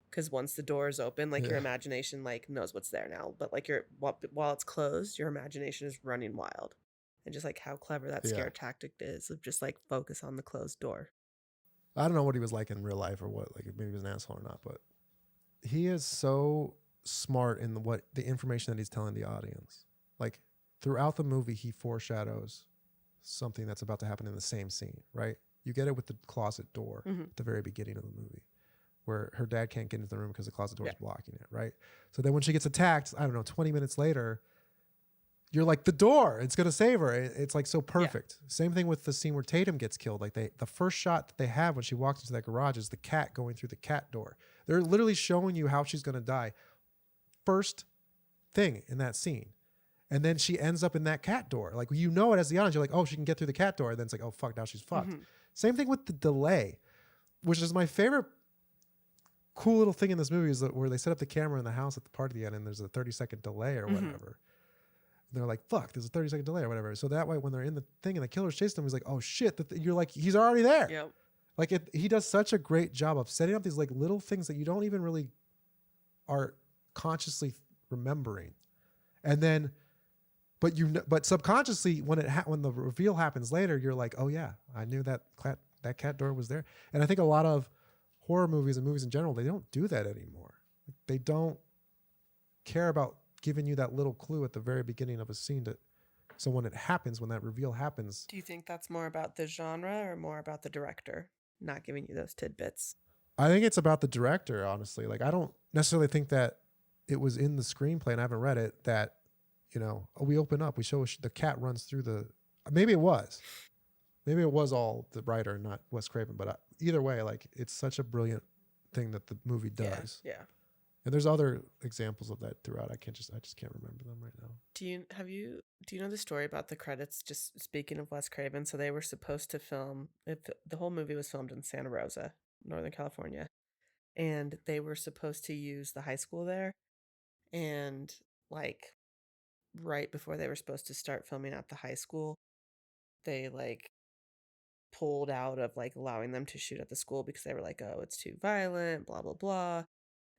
Because once the door is open, like your imagination like knows what's there now. But like while it's closed, your imagination is running wild. And just like how clever that scare tactic is of just like focus on the closed door. I don't know what he was like in real life or what, like maybe he was an asshole or not, but he is so smart in the information that he's telling the audience. Like throughout the movie, he foreshadows something that's about to happen in the same scene, right? You get it with the closet door at the very beginning of the movie, where her dad can't get into the room because the closet door is blocking it, right? So then when she gets attacked, I don't know, 20 minutes later, you're like, the door, it's going to save her. It's like so perfect. Yeah. Same thing with the scene where Tatum gets killed. Like the first shot that they have when she walks into that garage is the cat going through the cat door. They're literally showing you how she's going to die. First thing in that scene. And then she ends up in that cat door. Like, you know it as the audience. You're like, oh, she can get through the cat door. And then it's like, oh, fuck, now she's fucked. Mm-hmm. Same thing with the delay, which is my favorite cool little thing in this movie is that where they set up the camera in the house at the party at the end and there's a 30-second delay or whatever. They're like, fuck, there's a 30-second delay or whatever. So that way, when they're in the thing and the killer's chasing them, he's like, oh shit, you're like, he's already there. Yep. Like he does such a great job of setting up these like little things that you don't even really are consciously remembering. And then, but subconsciously when the reveal happens later, you're like, oh yeah, I knew that cat door was there. And I think a lot of horror movies and movies in general, they don't do that anymore. They don't care about giving you that little clue at the very beginning of a scene so when it happens, when that reveal happens. Do you think that's more about the genre or more about the director not giving you those tidbits? I think it's about the director, honestly. Like, I don't necessarily think that it was in the screenplay, and I haven't read it, that, we open up, we show the cat runs through maybe it was all the writer, not Wes Craven, but either way, like, it's such a brilliant thing that the movie does. Yeah. And there's other examples of that throughout. I just can't remember them right now. Do you know the story about the credits? Just speaking of Wes Craven, so they were supposed to film. The whole movie was filmed in Santa Rosa, Northern California, and they were supposed to use the high school there. And like right before they were supposed to start filming at the high school, they like pulled out of like allowing them to shoot at the school because they were like, oh, it's too violent, blah blah blah.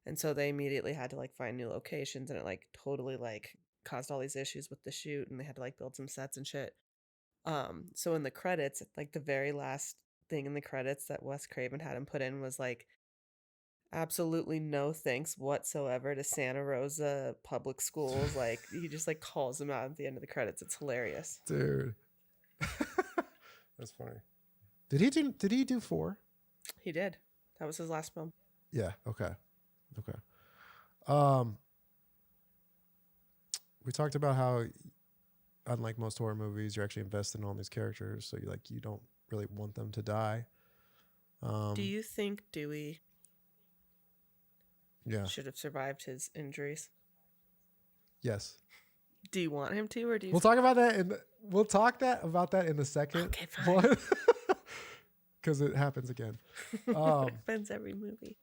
And so they immediately had to like find new locations, and it like totally like caused all these issues with the shoot, and they had to like build some sets and shit. So in the credits, like the very last thing in the credits that Wes Craven had him put in was like, absolutely no thanks whatsoever to Santa Rosa public schools. Like he just like calls them out at the end of the credits. It's hilarious. Dude. That's funny. Did he do 4? He did. That was his last film. Yeah, okay. We talked about how, unlike most horror movies, you're actually invested in all these characters, so you don't really want them to die. Do you think Dewey should have survived his injuries? Yes. Do you want him to, or do you? We'll talk about that about that in the second. Okay, fine. Because it happens again. It happens every movie.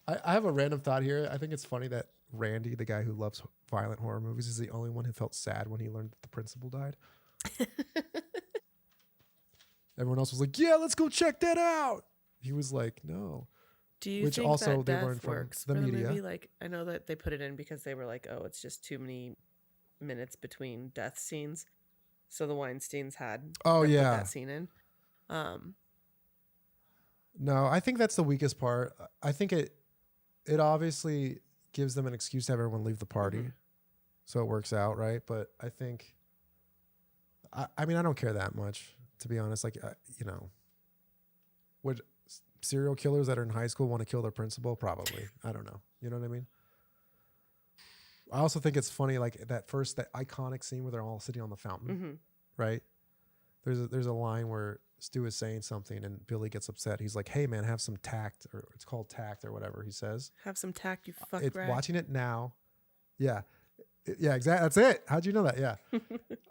I have a random thought here. I think it's funny that Randy, the guy who loves violent horror movies, is the only one who felt sad when he learned that the principal died. Everyone else was like, yeah, let's go check that out. He was like, no. Do you think that death works for the movie? Like, I know that they put it in because they were like, oh, it's just too many minutes between death scenes. So the Weinsteins had put that scene in. No, I think that's the weakest part. I think it obviously gives them an excuse to have everyone leave the party. Mm-hmm. so it works out, right? But I think, I mean, I don't care that much, to be honest. Like, you know, would serial killers that are in high school want to kill their principal? Probably. I don't know. You know what I mean? I also think it's funny, like that iconic scene where they're all sitting on the fountain, right? There's a line where Stu is saying something and Billy gets upset. He's like, "Hey man, have some tact," or it's called tact or whatever he says. Have some tact, you fuck rag. Watching it now, yeah, yeah, exactly. That's it. How'd you know that? Yeah,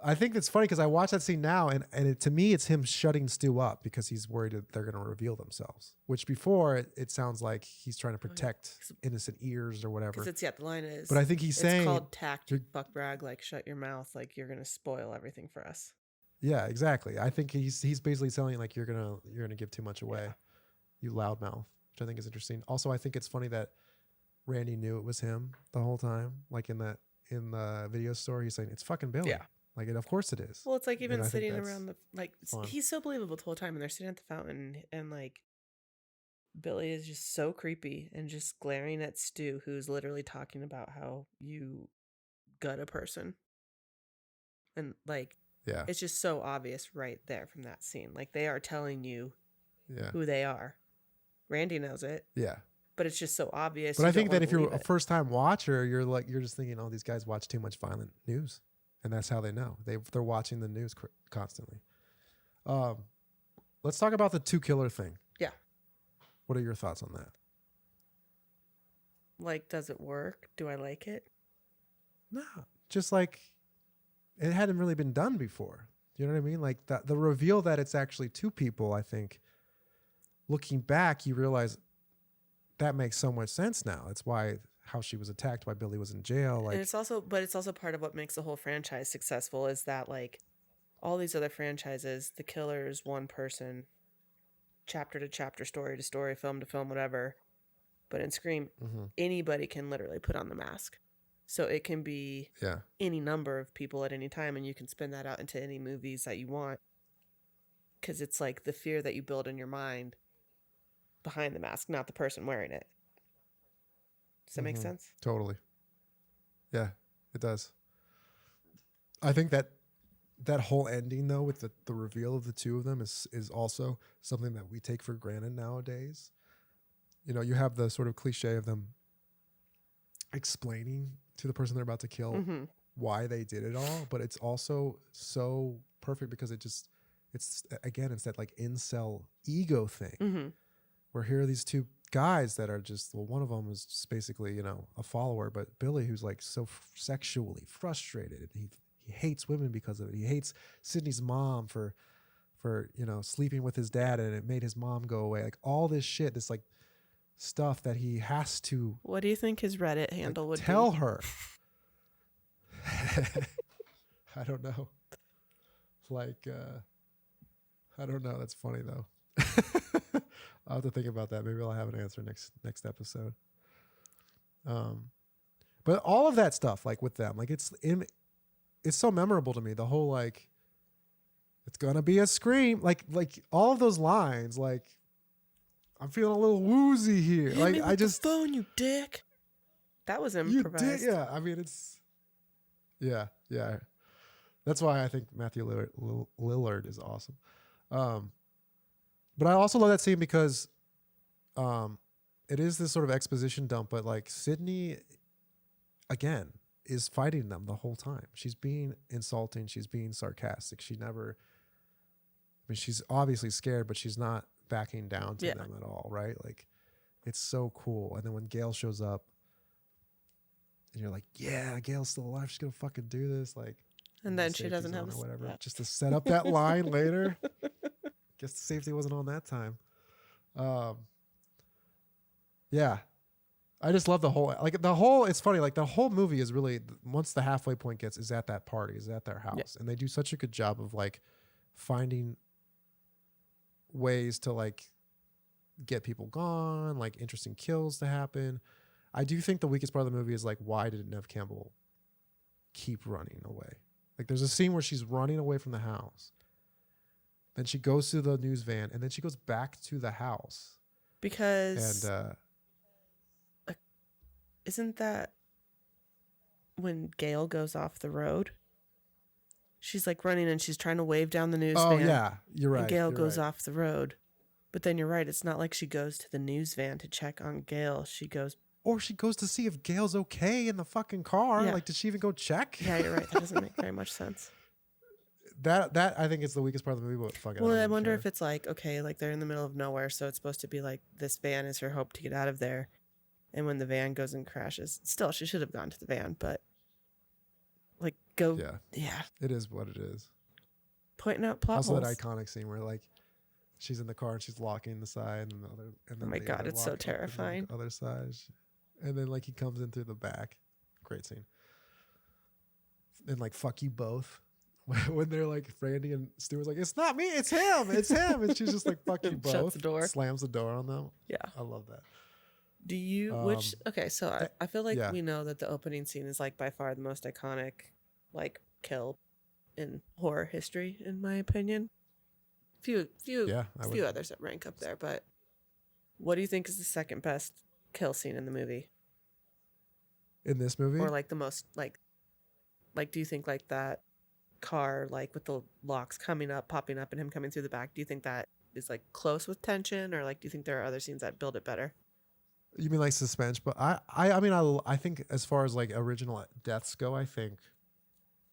I think it's funny because I watch that scene now, and to me, it's him shutting Stu up because he's worried that they're going to reveal themselves. Which before it sounds like he's trying to protect innocent ears or whatever. Because it's the line is. But I think he's saying it's called tact, you fuck rag. Like shut your mouth. Like you're going to spoil everything for us. Yeah, exactly. I think he's basically telling like you're gonna give too much away, you loudmouth, which I think is interesting. Also, I think it's funny that Randy knew it was him the whole time. Like in the video store, he's saying it's fucking Billy. Yeah, like of course it is. Well, it's like even sitting around the he's so believable the whole time, and they're sitting at the fountain, and like Billy is just so creepy and just glaring at Stu, who's literally talking about how you gut a person, and like. Yeah. It's just so obvious right there from that scene. Like they are telling you who they are. Randy knows it. Yeah. But it's just so obvious. But I think that if you're a first time watcher, you're just thinking, oh, these guys watch too much violent news. And that's how they know. They're watching the news constantly. Let's talk about the two killer thing. Yeah. What are your thoughts on that? Like, does it work? Do I like it? No. Just like it hadn't really been done before. You know what I mean? Like the reveal that it's actually two people, I think, looking back, you realize that makes so much sense now. It's how she was attacked, why Billy was in jail. Like, and it's also part of what makes the whole franchise successful is that like all these other franchises, the killer is one person, chapter to chapter, story to story, film to film, whatever. But in Scream, anybody can literally put on the mask. So it can be any number of people at any time, and you can spin that out into any movies that you want. Because it's like the fear that you build in your mind behind the mask, not the person wearing it. Does that make sense? Totally. Yeah, it does. I think that whole ending, though, with the reveal of the two of them is also something that we take for granted nowadays. You know, you have the sort of cliche of them explaining to the person they're about to kill why they did it all, but it's also so perfect because it's that like incel ego thing where here are these two guys that are just, well, one of them is just basically, you know, a follower, but Billy, who's like so sexually frustrated, he hates women because of it. He hates Sydney's mom for you know, sleeping with his dad and it made his mom go away. Like all this shit, this like stuff that he has to. What do you think his Reddit handle would tell be? her? I don't know. Like, I don't know. That's funny though. I'll have to think about that. Maybe I'll have an answer next episode. But all of that stuff, like with them, like it's so memorable to me. The whole like, it's gonna be a scream, like all of those lines, like. I'm feeling a little woozy here. Hit like me with I just the phone, you dick. That was improvised. You did, yeah. I mean, it's yeah. That's why I think Matthew Lillard is awesome. But I also love that scene because it is this sort of exposition dump. But like Sydney, again, is fighting them the whole time. She's being insulting. She's being sarcastic. She's obviously scared, but she's not backing down to them at all, right? Like it's so cool. And then when Gail shows up and you're like, yeah, Gail's still alive, she's gonna fucking do this, like, and then she doesn't have or whatever, just to set up that line later. Guess the safety wasn't on that time. Yeah, I just love it's funny, like the whole movie is really, once the halfway point is at that party, is at their house, and they do such a good job of like finding ways to like get people gone, like interesting kills to happen. I do think the weakest part of the movie is like, why did Neve Campbell keep running away? Like there's a scene where she's running away from the house, then she goes to the news van, and then she goes back to the house because and isn't that when Gail goes off the road. She's like running and she's trying to wave down the news Oh van. yeah, you're right. And Gail you're goes right. off the road. But then you're right. It's not like she goes to the news van to check on Gail. She goes. Or she goes to see if Gail's okay in the fucking car. Yeah. Like, did she even go check? Yeah, you're right. That doesn't make very much sense. That I think is the weakest part of the movie. But fuck it. Well, don't I even wonder care. if it's like, okay, like they're in the middle of nowhere, so it's supposed to be like this van is her hope to get out of there. And when the van goes and crashes, still, she should have gone to the van, but like go. Yeah. It is what it is. Pointing out plot Also, holes. that iconic scene where like she's in the car and she's locking the side, and the other. And then Oh my the God, other it's so lock opens on terrifying. The other side, and then like he comes in through the back. Great scene. And like fuck you both. When they're like Randy and Stuart's like, it's not me, it's him, and she's just like fuck you both. Shuts the door. Slams the door on them. Yeah. I love that. Do you, okay, so I feel like yeah. we know that the opening scene is like by far the most iconic, like, kill in horror history, in my opinion. Few others that rank up there, but what do you think is the second best kill scene in the movie? In this movie? Or like the most, like, do you think like that car, like with the locks coming up, popping up, and him coming through the back, do you think that is like close with tension, or like do you think there are other scenes that build it better? You mean like suspense? But I mean, I think as far as like original deaths go, I think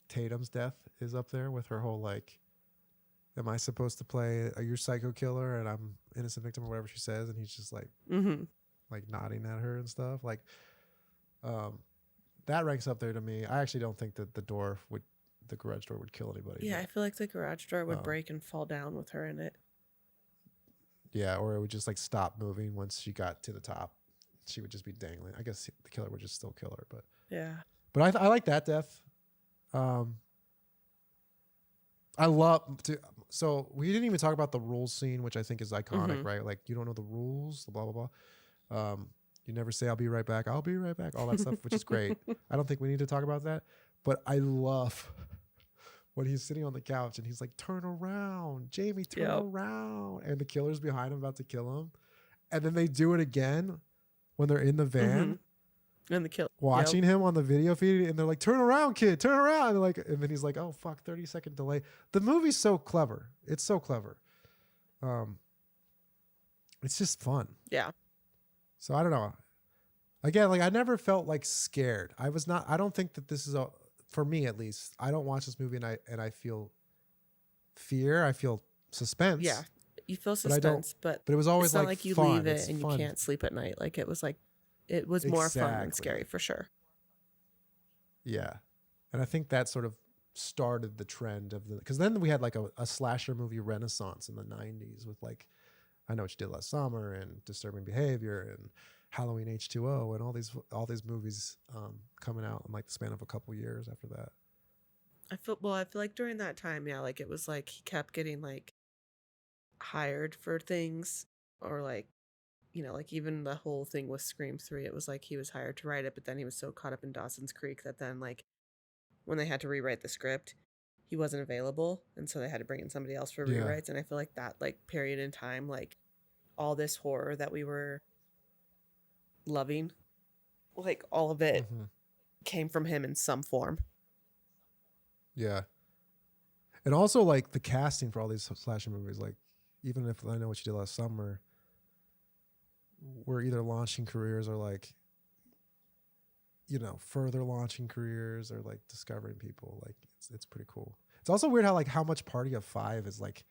Tatum's death is up there with her whole like, am I supposed to play a your psycho killer and I'm innocent victim or whatever she says, and he's just like, like nodding at her and stuff. Like, that ranks up there to me. I actually don't think that the garage door would kill anybody. Yeah, but, I feel like the garage door would break and fall down with her in it. Yeah, or it would just like stop moving once she got to the top. She would just be dangling. I guess the killer would just still kill her, but yeah. But I like that death. I love to. So we didn't even talk about the rules scene, which I think is iconic, right? Like you don't know the rules, blah blah blah. You never say I'll be right back. I'll be right back. All that stuff, which is great. I don't think we need to talk about that, but I love when he's sitting on the couch and he's like, "Turn around, Jamie, turn around," and the killer's behind him about to kill him, and then they do it again when they're in the van. And the kill Watching him on the video feed, and they're like, "Turn around, kid, turn around!" And like, and then he's like, "Oh fuck, 30-second delay." The movie's so clever. It's so clever. It's just fun. Yeah. So I don't know. Again, like I never felt like scared. I was not. I don't think that this is for me at least. I don't watch this movie and I feel fear. I feel suspense. Yeah, you feel suspense, but it was always it's not like like you fun. leave it It's and fun. you can't sleep at night. Like it was more fun than scary for sure. Yeah. And I think that sort of started the trend of because then we had like a slasher movie renaissance in the 90s with like I Know What You Did Last Summer and Disturbing Behavior and Halloween H2O and all these movies coming out in like the span of a couple years after that. I feel like during that time, yeah, like it was like he kept getting like hired for things, or like, you know, like even the whole thing with Scream 3, it was like he was hired to write it, but then he was so caught up in Dawson's Creek that then like when they had to rewrite the script, he wasn't available, and so they had to bring in somebody else for rewrites. And I feel like that like period in time, like all this horror that we were loving, like all of it came from him in some form. Yeah. And also like the casting for all these slasher movies, like even if I Know What You Did Last Summer, we're either launching careers or like, you know, further launching careers or like discovering people. Like it's pretty cool. It's also weird how much Party of Five is like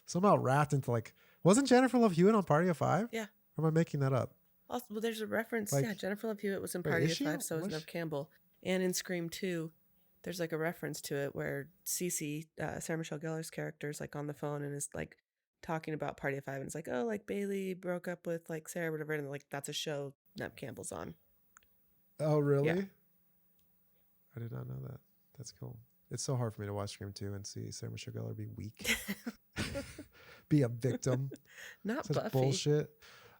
somehow wrapped into like, wasn't Jennifer Love Hewitt on Party of Five? Yeah. Or am I making that up? Also, well, there's a reference. Like, yeah, Jennifer Love Hewitt was in Party of is she? Five, so was Was Neve she? Campbell. And in Scream 2, there's like a reference to it where Cece, Sarah Michelle Gellar's character, is like on the phone and is like talking about Party of Five, and it's like, oh, like Bailey broke up with like Sarah, whatever, and like that's a show Neve Campbell's on. Oh, really? Yeah. I did not know that. That's cool. It's so hard for me to watch Scream 2 and see Sarah Michelle Gellar be weak. Be a victim. Not Such Buffy. bullshit.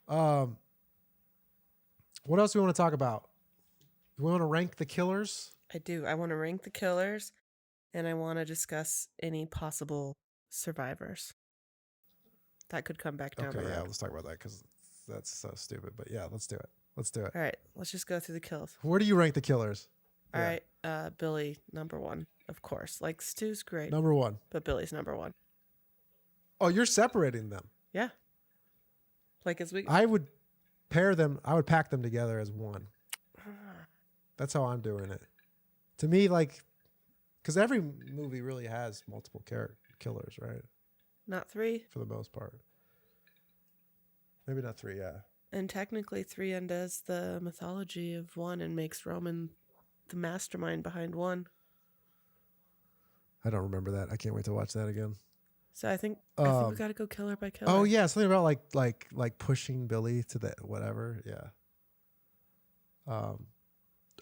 What else do we want to talk about? Do we want to rank the killers? I do. I want to rank the killers, and I want to discuss any possible survivors that could come back down the road. Yeah, let's talk about that because that's so stupid. But yeah, let's do it. Let's do it. All right, let's just go through the kills. Where do you rank the killers? All right, Billy, number 1, of course. Like, Stu's great, Number 1. but Billy's number 1. Oh, you're separating them. Yeah. Like, as we... I would pair them. I would pack them together as one. That's how I'm doing it. To me, like, because every movie really has multiple killers, right? Not 3. For the most part. Maybe not 3, yeah. And technically 3 undoes the mythology of 1 and makes Roman the mastermind behind 1. I don't remember that. I can't wait to watch that again. So I think we got to go killer by killer. Oh yeah, something about like pushing Billy to the whatever. Yeah.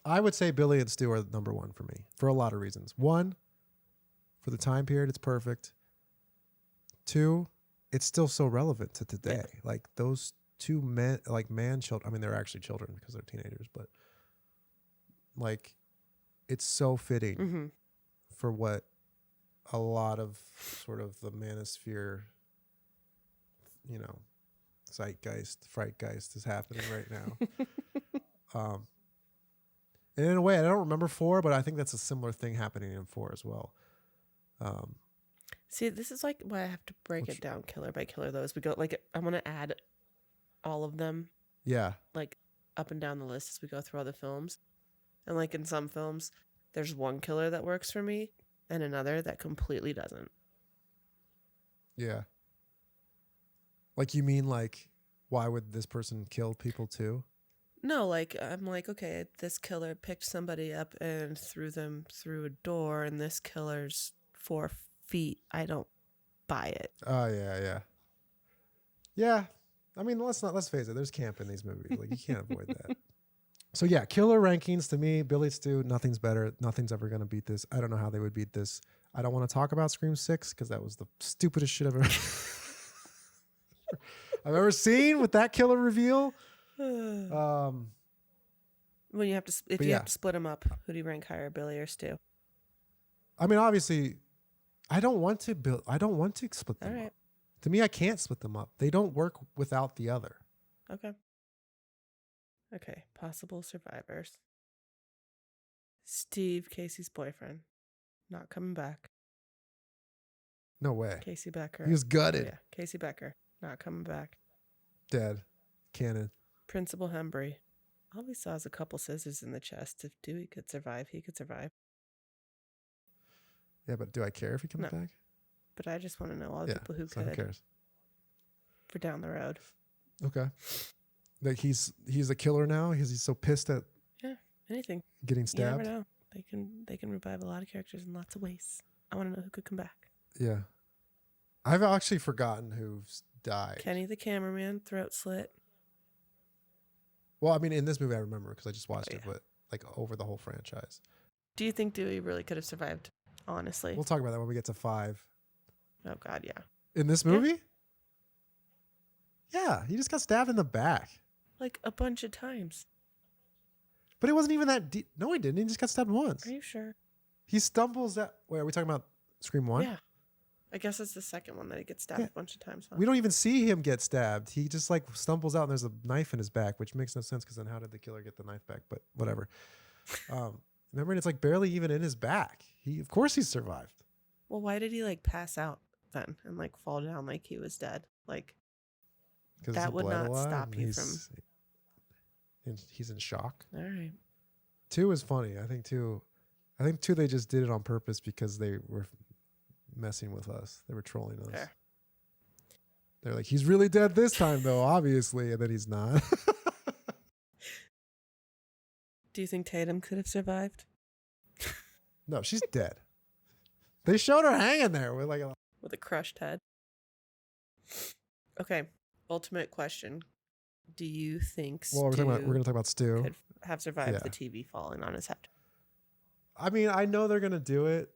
I would say Billy and Stu are number 1 for me for a lot of reasons. 1, for the time period, it's perfect. 2, it's still so relevant to today. Yeah. Like those 2 men, like man-children. I mean, they're actually children because they're teenagers, but like it's so fitting for what a lot of sort of the manosphere, zeitgeist, frightgeist is happening right now. And in a way, I don't remember 4, but I think that's a similar thing happening in 4 as well. See, this is like why I have to break it down killer by killer, though, as we go. Like, I want to add all of them. Yeah. Like, up and down the list as we go through all the films. And, like, in some films, there's one killer that works for me and another that completely doesn't. Yeah. Like, you mean, like, why would this person kill people too? No, like, I'm like, okay, this killer picked somebody up and threw them through a door, and this killer's 4 feet. I don't buy it. Oh, yeah. Yeah. I mean, let's face it. There's camp in these movies. Like, you can't avoid that. So, yeah, killer rankings to me, Billy Stu, nothing's better. Nothing's ever going to beat this. I don't know how they would beat this. I don't want to talk about Scream 6 because that was the stupidest shit I've ever seen with that killer reveal. When you have to, if you have to split them up, who do you rank higher, Billy or Stu? I mean, obviously, I don't want to split them up. To me, I can't split them up. They don't work without the other. Okay. Possible survivors. Steve, Casey's boyfriend, not coming back. No way. Casey Becker. He was gutted. Oh, yeah. Casey Becker, not coming back. Dead. Canon. Principal Hembry. All we saw is a couple scissors in the chest. If Dewey could survive, he could survive. Yeah, but do I care if he comes back? But I just want to know all the people who could. Who cares? For down the road. Okay. Like he's a killer now because he's so pissed at anything getting stabbed. You never know. They can revive a lot of characters in lots of ways. I want to know who could come back. Yeah. I've actually forgotten who's died. Kenny the cameraman, throat slit. Well, I mean, in this movie I remember because I just watched it, but like over the whole franchise. Do you think Dewey really could have survived? Honestly, we'll talk about that when we get to 5. Oh God, yeah. In this movie? Yeah, he just got stabbed in the back. Like a bunch of times. But it wasn't even that deep. No, he didn't. He just got stabbed once. Are you sure? He stumbles at... Wait, are we talking about Scream 1? Yeah. I guess it's the second one that he gets stabbed a bunch of times. Huh? We don't even see him get stabbed. He just like stumbles out and there's a knife in his back, which makes no sense because then how did the killer get the knife back? But whatever. Remember, and it's like barely even in his back. Of course he survived. Well, why did he like pass out then and like fall down like he was dead? Like that would not stop you from... He's in shock. All right. 2 is funny. I think 2 they just did it on purpose because they were messing with us. They were trolling us. Fair. They're like, he's really dead this time though, obviously, and then he's not. Do you think Tatum could have survived? No, she's dead. They showed her hanging there with with a crushed head. Okay. Ultimate question. Do you think we're going to talk about Stu could have survived the TV falling on his head? I mean, I know they're going to do it.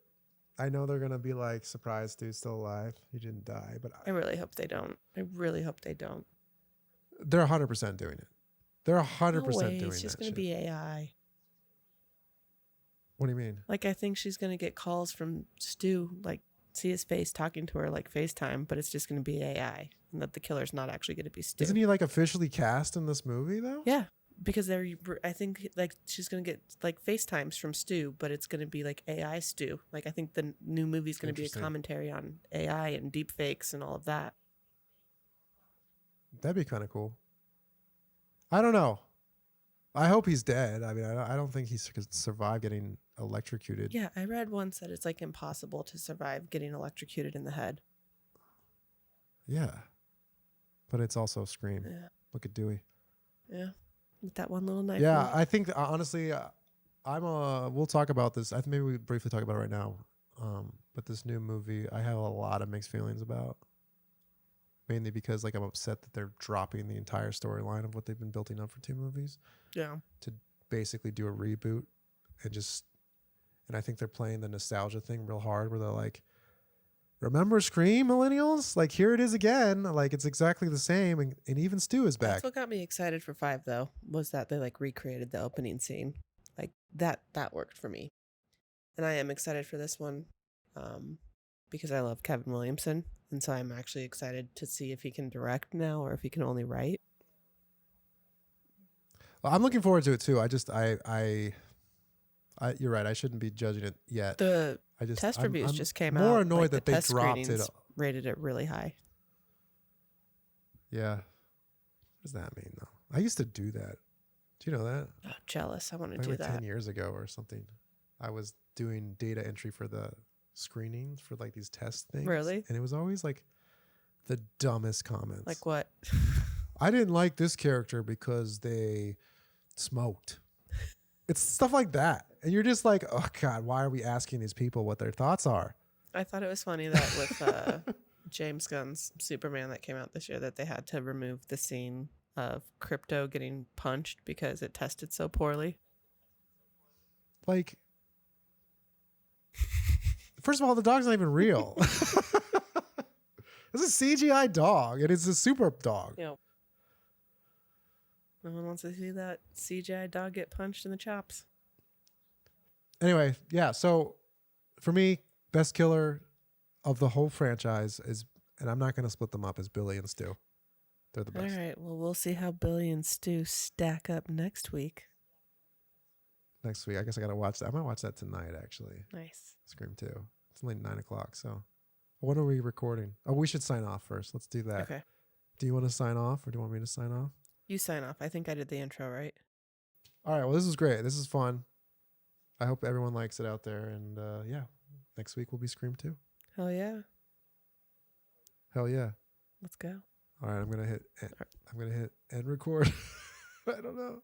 I know they're going to be like, surprise, Stu's still alive. He didn't die. But I really hope they don't. I really hope they don't. They're 100% doing it. They're 100% doing that. It's just going to be AI. What do you mean? Like, I think she's going to get calls from Stu, like, see his face talking to her like FaceTime, but it's just going to be AI. And that the killer's not actually going to be Stu. Isn't he like officially cast in this movie though? Yeah. because I think like she's gonna get like FaceTimes from Stu, but it's gonna be like AI Stu. Like I think the new movie's gonna be a Interesting. commentary on AI and deep fakes and all of that. That'd be kind of cool. I don't know. I hope he's dead. I mean, I don't think he could survive getting electrocuted. Yeah, I read once that it's like impossible to survive getting electrocuted in the head. Yeah. But it's also Scream. Yeah. Look at Dewey. Yeah. With that one little knife. Yeah, wound. I think honestly, we'll talk about this. I think maybe we briefly talk about it right now. But this new movie, I have a lot of mixed feelings about. Mainly because like I'm upset that they're dropping the entire storyline of what they've been building up for 2 movies. Yeah. To basically do a reboot and I think they're playing the nostalgia thing real hard where they're like, remember Scream, millennials? Like here it is again. Like it's exactly the same and even Stu is back. That's what got me excited for 5 though, was that they like recreated the opening scene. Like that worked for me. And I am excited for this one. Because I love Kevin Williamson. And so I'm actually excited to see if he can direct now or if he can only write. Well, I'm looking forward to it too. You're right. I shouldn't be judging it yet. The test reviews just came out. I'm more annoyed that they dropped it. Rated it really high. Yeah. What does that mean though? I used to do that. Do you know that? Oh, jealous. I want to Like do that. 10 years ago or something. I was doing data entry for the screenings for like these test things. Really? And it was always like the dumbest comments. Like what? I didn't like this character because they smoked. It's stuff like that. And you're just like, oh God, why are we asking these people what their thoughts are? I thought it was funny that with James Gunn's Superman that came out this year that they had to remove the scene of Crypto getting punched because it tested so poorly. Like, first of all, the dog's not even real. It's a CGI dog, and it's a super dog. Yep. No one wants to see that CGI dog get punched in the chops. Anyway, yeah. So, for me, best killer of the whole franchise is, and I'm not going to split them up, is Billy and Stu. They're the best. All right. Well, we'll see how Billy and Stu stack up next week. Next week, I guess I got to watch that. I might watch that tonight, actually. Nice. Scream 2. It's only 9 o'clock, so. When are we recording? Oh, we should sign off first. Let's do that. Okay. Do you want to sign off or do you want me to sign off? You sign off. I think I did the intro, right? All right. Well, this is great. This is fun. I hope everyone likes it out there. And yeah, next week will be Scream 2. Hell yeah. Hell yeah. Let's go. All right. I'm going to hit end record. I don't know.